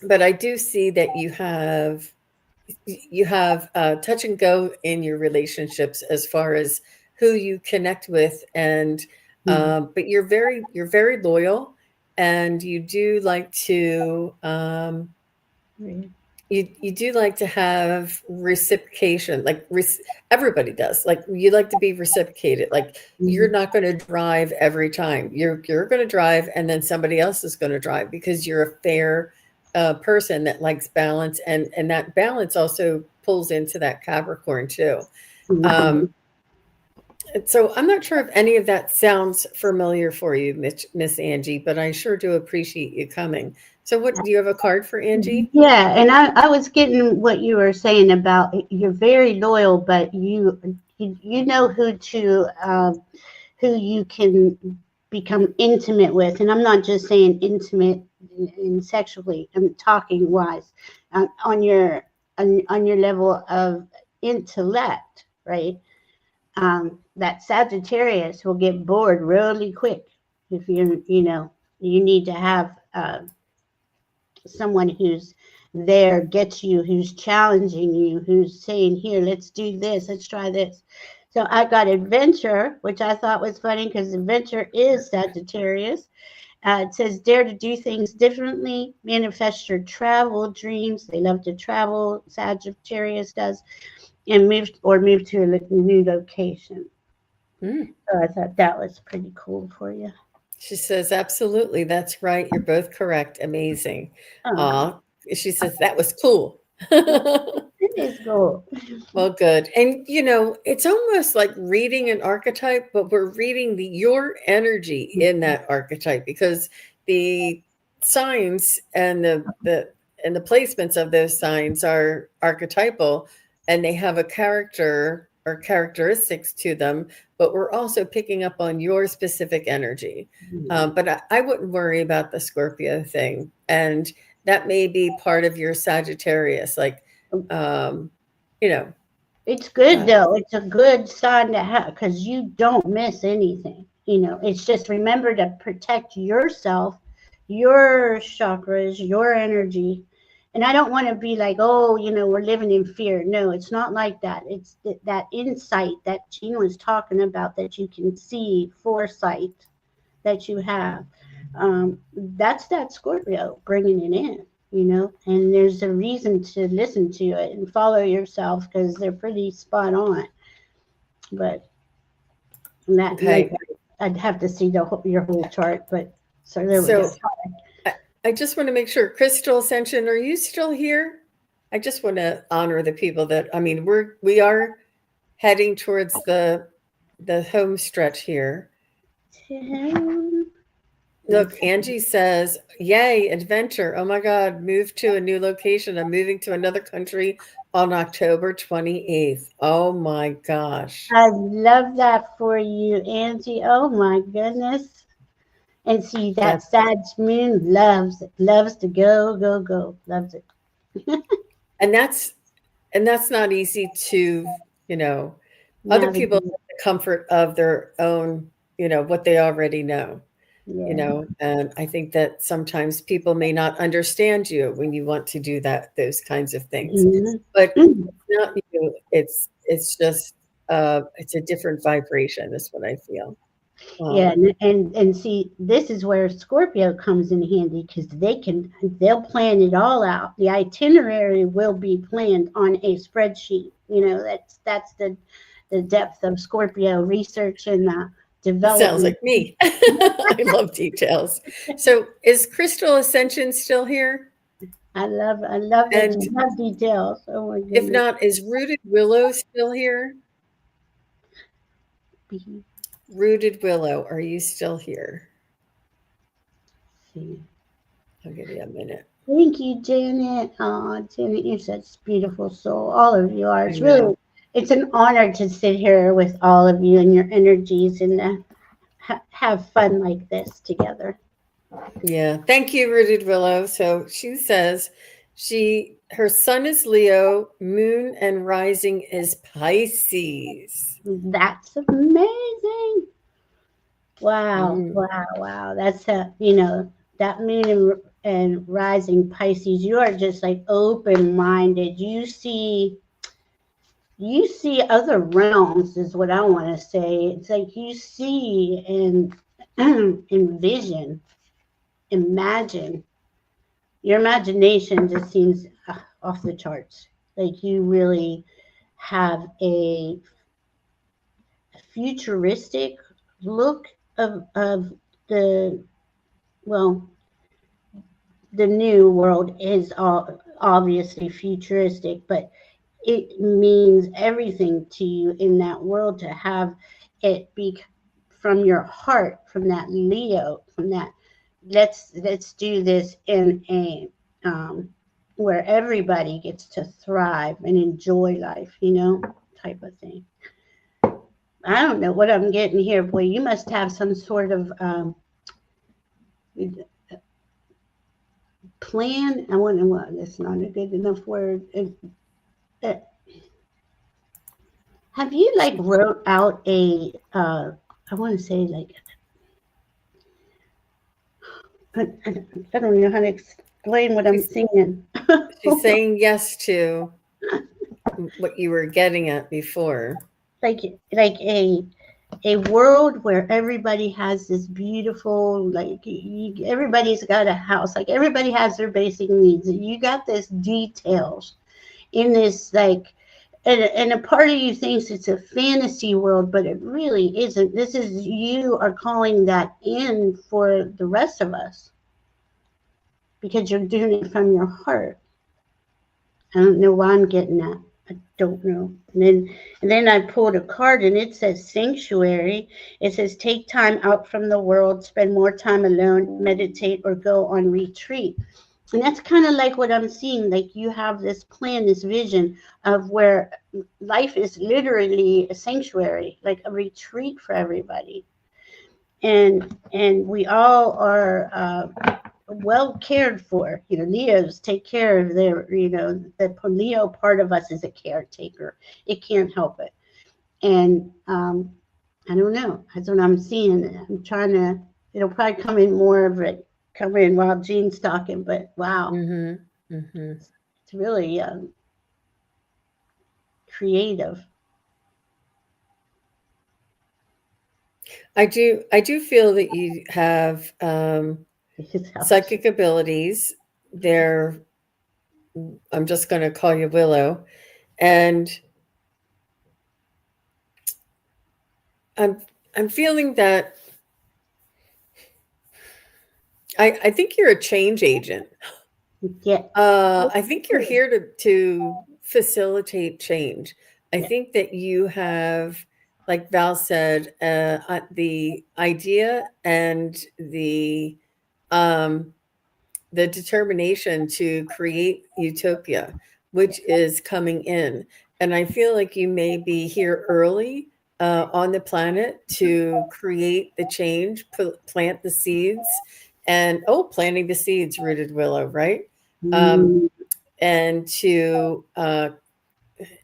but I do see that you have touch and go in your relationships as far as who you connect with, and but you're very loyal, and you do like to have reciprocation, like everybody does. Like, you like to be reciprocated. Like, you're not going to drive every time. You're going to drive, and then somebody else is going to drive, because you're a fair person that likes balance, and that balance also pulls into that Capricorn too. Um, so I'm not sure if any of that sounds familiar for you, Miss Angie, but I sure do appreciate you coming. So, what do you have a card for Angie? Yeah, and I was getting what you were saying about you're very loyal, but you know who you can become intimate with, and I'm not just saying intimate in sexually. I'm talking wise on your level of intellect, right? That Sagittarius will get bored really quick if you need to have someone who's there, gets you, who's challenging you, who's saying, here, let's do this, let's try this. So I got adventure, which I thought was funny because adventure is Sagittarius. It says, dare to do things differently, manifest your travel dreams. They love to travel, Sagittarius does, and move to a new location. Mm. So I thought that was pretty cool for you. She says, absolutely, that's right. You're both correct. Amazing. Oh, Aw, she says, that was cool. it is cool. Well, good. And it's almost like reading an archetype, but we're reading your energy in that archetype, because the signs and the placements of those signs are archetypal, and they have a character or characteristics to them, but we're also picking up on your specific energy. But I wouldn't worry about the Scorpio thing. And that may be part of your Sagittarius. Like, um, you know, It's good uh, though. It's a good sign to have because you don't miss anything. It's just remember to protect yourself, your chakras, your energy. And I don't want to be like, oh, we're living in fear. No, it's not like that. It's that insight that Gene was talking about, that you can see, foresight that you have. That's that Scorpio bringing it in. And there's a reason to listen to it and follow yourself because they're pretty spot on. But that, like, okay. I'd have to see your whole chart, but so there we go. So I just want to make sure, Crystal Ascension, are you still here? I just want to honor the people that, I mean, we are heading towards the home stretch here. Look, Angie says, yay, adventure. Oh my God, move to a new location. I'm moving to another country on October 28th. Oh my gosh. I love that for you, Angie. Oh my goodness. And see that That Sag moon loves to go, go, go. Loves it. and that's not easy to, you know, other people Navigate. have the comfort of their own, what they already know. Yeah. And I think that sometimes people may not understand you when you want to do those kinds of things. But Mhm. it's not you, it's just it's a different vibration, is what I feel. Yeah, Um, and see, this is where Scorpio comes in handy because they'll plan it all out. The itinerary will be planned on a spreadsheet. That's the depth of Scorpio research and it sounds development. like me. I love details. So is Crystal Ascension still here? I love that And you have details. Oh my if goodness. not, is Rooted Willow still here? Be- Rooted Willow, are you still here? see. I'll give you a minute. Thank you, Janet. Oh, Janet, you're such a beautiful soul. All of you are. I It's really, know. it's an honor to sit here with all of you and your energies and have fun like this together. Yeah. Thank you, Rooted Willow. So she says her sun is Leo, moon and rising is Pisces. That's amazing. Wow, Mm, wow, wow. That's that moon and rising Pisces, you are just like open-minded. You see other realms is what I want to say. It's like you see and envision, imagine. Your imagination just seems off the charts. Like you really have a futuristic look of the well, the new world is obviously futuristic, but it means everything to you in that world to have it be from your heart, from that Leo, from that let's do this in a where everybody gets to thrive and enjoy life, type of thing. I don't know what I'm getting here, boy. You must have some sort of plan. I want to. Well, that's not a good enough word. Uh, have you like wrote out a? I want to say like I don't know how to explain what I'm she's, seeing. she's saying yes to what you were getting at before. like a world where everybody has this beautiful like everybody's got a house, like everybody has their basic needs. You got this details in this like and a part of you thinks it's a fantasy world, but it really isn't. This is you are calling that in for the rest of us because you're doing it from your heart. I don't know why I'm getting that. I don't know. And then I pulled a card and it says sanctuary. It says take time out from the world, spend more time alone, meditate, or go on retreat. And that's kind of like what I'm seeing. Like you have this plan, this vision of where life is literally a sanctuary, like a retreat for everybody. And we all are well cared for. Leos take care of their, the Leo part of us is a caretaker. It can't help it. And I don't know. That's what I'm seeing. I'm trying to, it'll probably come in more of it, come in while Jean's talking, but wow, Mm-hmm. Mm-hmm. it's really creative. I do feel that you have His house. psychic abilities. They're I'm just going to call you Willow, and I'm I'm feeling that I think you're a change agent. Yeah. I think you're here to facilitate change. I Yeah. think that you have, like Val said, the idea and um, the determination to create utopia, which is coming in. And I feel like you may be here early on the planet to create the change, plant the seeds, and planting the seeds, rooted willow, right? Um, Mm, and to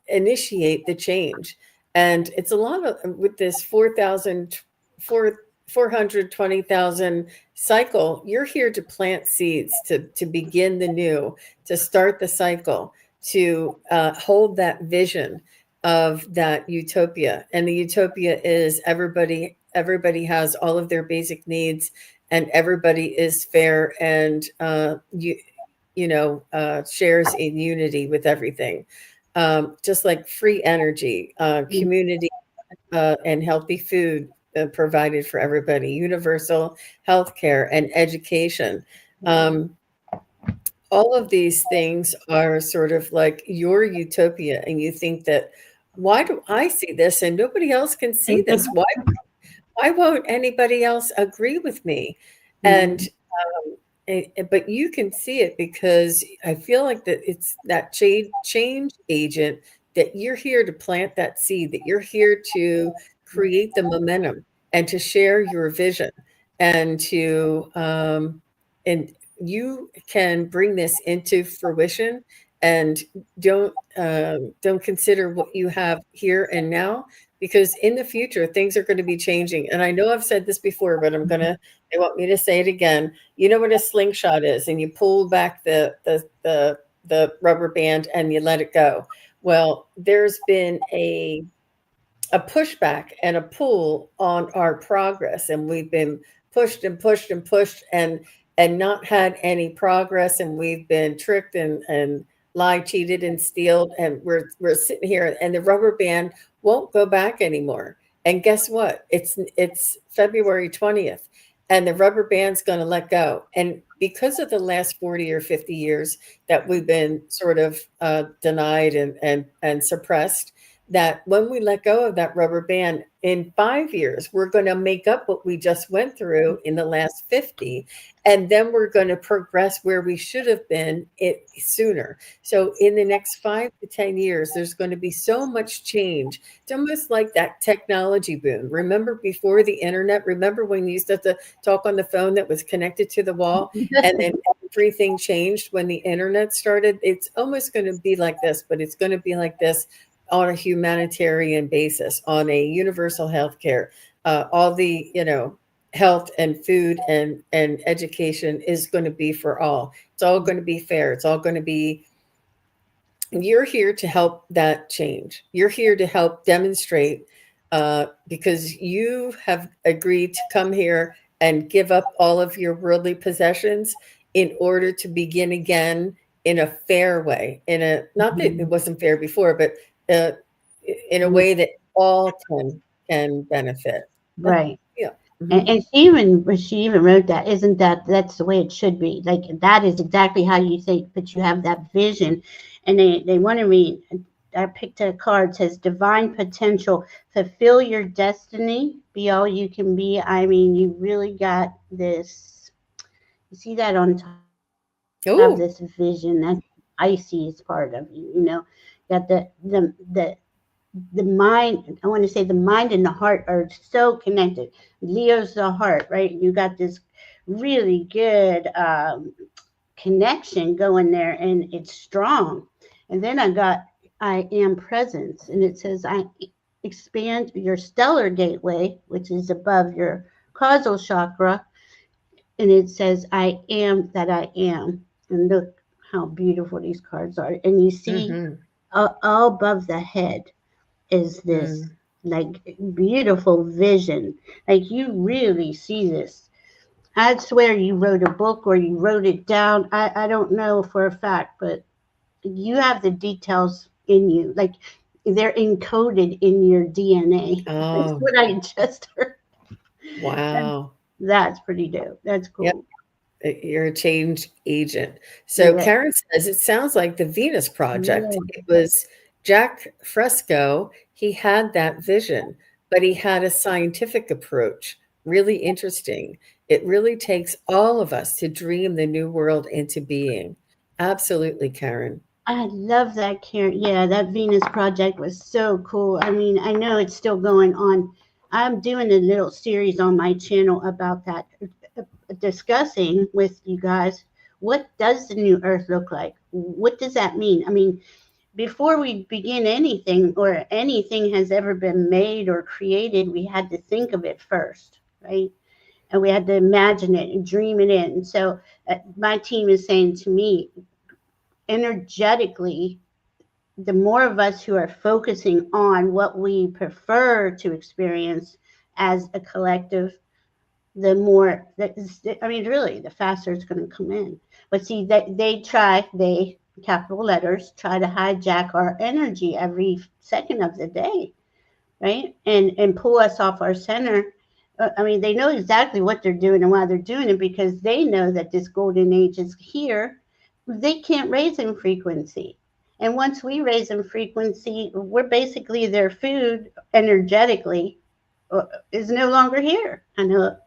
initiate the change. And it's a lot of with this 420,000 cycle, you're here to plant seeds, to begin the new, to start the cycle, to hold that vision of that utopia. And the utopia is everybody has all of their basic needs, and everybody is fair, and shares in unity with everything, just like free energy, community, and healthy food, provided for everybody, universal health care and education. Um, all of these things are sort of like your utopia, and you think that, why do I see this and nobody else can see this? Why won't anybody else agree with me? And Mhm. but you can see it because I feel like that it's that change agent, that you're here to plant that seed, that you're here to create the momentum and to share your vision, and to and you can bring this into fruition. And don't consider what you have here and now, because in the future things are going to be changing. And I know I've said this before, but they want me to say it again. You know what a slingshot is, and you pull back the rubber band and you let it go. Well, there's been a pushback and a pull on our progress, and we've been pushed and pushed and pushed, and not had any progress, and we've been tricked and lied, cheated, and stealed, and we're sitting here, and the rubber band won't go back anymore. And guess what? It's February 20th, and the rubber band's going to let go. And because of the last 40 or 50 years that we've been sort of denied and suppressed, that when we let go of that rubber band in 5 years, we're going to make up what we just went through in the last 50. And then we're going to progress where we should have been sooner. So in the next 5 to 10 years, there's going to be so much change. It's almost like that technology boom. Remember before the internet? Remember when you used to have to talk on the phone that was connected to the wall? And then everything changed when the internet started. It's almost going to be like this, but it's going to be like this on a humanitarian basis, on a universal health care. All the, health and food and education is going to be for all. It's all going to be fair. It's all going to be, you're here to help that change. You're here to help demonstrate, because you have agreed to come here and give up all of your worldly possessions in order to begin again in a fair way. In a, not that it wasn't fair before, but uh, in a way that all can benefit. Right. Yeah. And, Mhm. and she even wrote that. Isn't that's the way it should be? Like that is exactly how you think, but you have that vision, and they want to read. I picked a card, says divine potential, fulfill your destiny, be all you can be. I mean, you really got this. You see that on top, have Oh. this vision. That icy is part of you. Got the mind, I want to say the mind and the heart are so connected. Leo's the heart, right? You got this really good connection going there, and it's strong. And then I got I am presence, and it says I expand your stellar gateway, which is above your causal chakra, and it says I am that I am. And look how beautiful these cards are. And you see Mhm. all above the head is this Mm. like beautiful vision. Like you really see this. I'd swear you wrote a book or you wrote it down. I don't know for a fact, but you have the details in you. Like they're encoded in your DNA. That's Oh, what I just heard. wow. That's pretty dope. That's Yeah. cool. You're a change agent. So Yeah. Karen says it sounds like the Venus Project. Yeah. It was Jack Fresco. He had that vision, but he had a scientific approach. Really interesting. It really takes all of us to dream the new world into being. Absolutely, Karen. I love that, Karen. Yeah, that Venus project was so cool. I mean, I know it's still going on. I'm doing a little series on my channel about that, discussing with you guys what does the new Earth look like? What does that mean? I mean, before we begin anything or anything has ever been made or created, we had to think of it first, right? And we had to imagine it and dream it in. So my team is saying to me, energetically, the more of us who are focusing on what we prefer to experience as a collective, the more that I mean, really, the faster it's going to come in. But see, they capital letters try to hijack our energy every second of the day, right? And pull us off our center. I mean, they know exactly what they're doing and why they're doing it because they know that this golden age is here. They can't raise in frequency. And once we raise in frequency, we're basically their food energetically is no longer here. I know.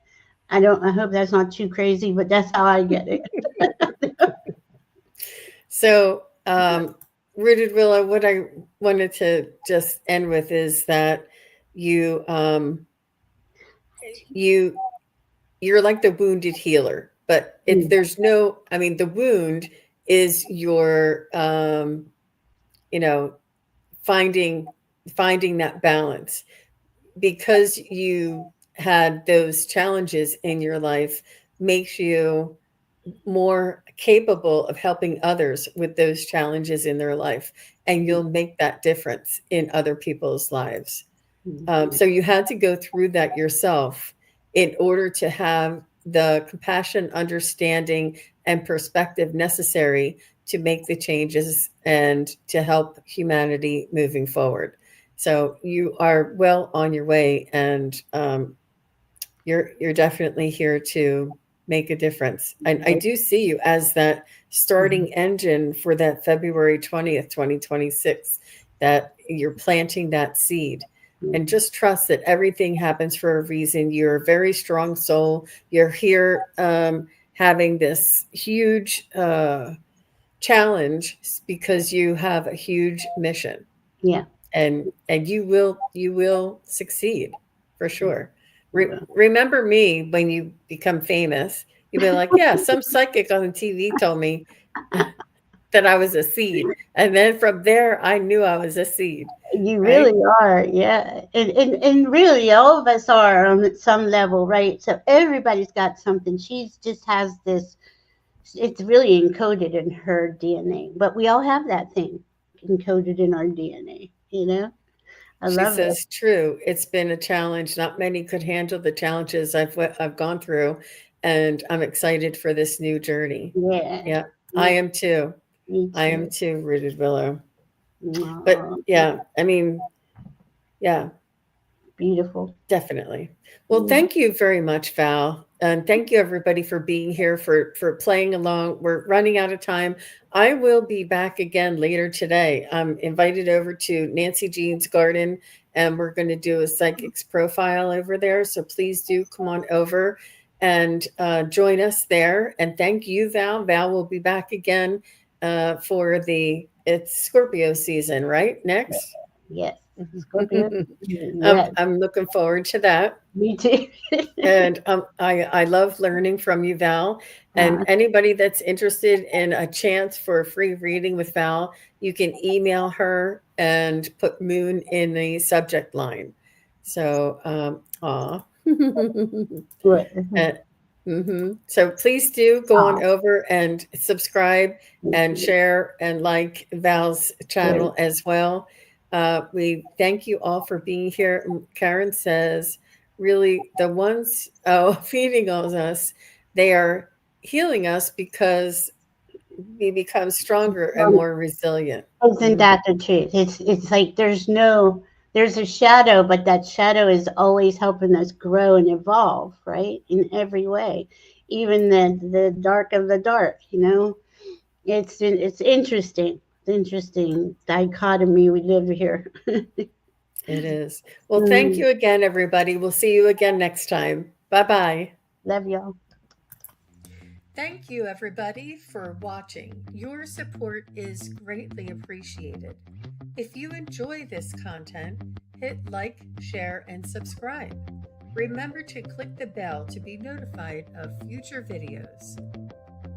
I hope that's not too crazy, but that's how I get it. So, Rooted Willow, what I wanted to just end with is that you, you, you're like the wounded healer, but it's Mm, there's no. I mean, the wound is your, you know, finding finding that balance because you had those challenges in your life makes you more capable of helping others with those challenges in their life, and mm, you'll make that difference in other people's lives. mm, So you had to go through that yourself in order to have the compassion, understanding, and perspective necessary to make the changes and to help humanity moving forward. So you are well on your way, and you're definitely here to make a difference. And I right. do see you as that Mhm, starting engine for that February 20th, 2026, that you're planting that seed. And mhm, just trust that everything happens for a reason. You're a very strong soul. You're here having this huge challenge because you have a huge mission, yeah. and you will succeed for Mm, sure. well, Remember me when you become famous. You'll be like, yeah, some psychic on the TV told me that I was a seed, and then from there I knew I was a seed, you right? really are, yeah. And really, all of us are on some level, right? So everybody's got something. She just has this, it's really encoded in her DNA. But we all have that thing encoded in our DNA, you know? I She love it. says, true. It's been a challenge. Not many could handle the challenges I've gone through, and I'm excited for this new journey. Yeah. Yeah, I Me, am too. me I am too. too, Rooted Willow. But Aw, yeah, I mean, yeah, beautiful. definitely. Well, Mm, thank you very much, Val. And thank you everybody for being here, for playing along. We're running out of time. I will be back again later today. I'm invited over to Nancy Jean's garden, and we're going to do a psychic's profile over there. So please do come on over and join us there. And thank you, Val. Val will be back again for it's Scorpio season, right? Next. yes. Scorpio. I'm Yes. I'm looking forward to that. Me too. And I love learning from you, Val. And uh, anybody that's interested in a chance for a free reading with Val, you can email her and put moon in the subject line. So, aw. good. Uh, So please do go on Aw, over and subscribe thank and you. share and like Val's Great. channel as well. We thank you all for being here. Karen says, really, the ones feeding on us, they are healing us because we become stronger and more resilient. Isn't Mhm. that the truth? It's like there's a shadow, but that shadow is always helping us grow and evolve, right? In every way. Even the dark of the dark, you know? It's interesting. It's interesting dichotomy we live here. It is. Well, thank Mm, you again, everybody. We'll see you again next time. Bye bye. love y'all. Thank you, everybody, for watching. Your support is greatly appreciated. If you enjoy this content, hit like, share, and subscribe. Remember to click the bell to be notified of future videos.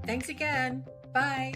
Thanks again. Bye.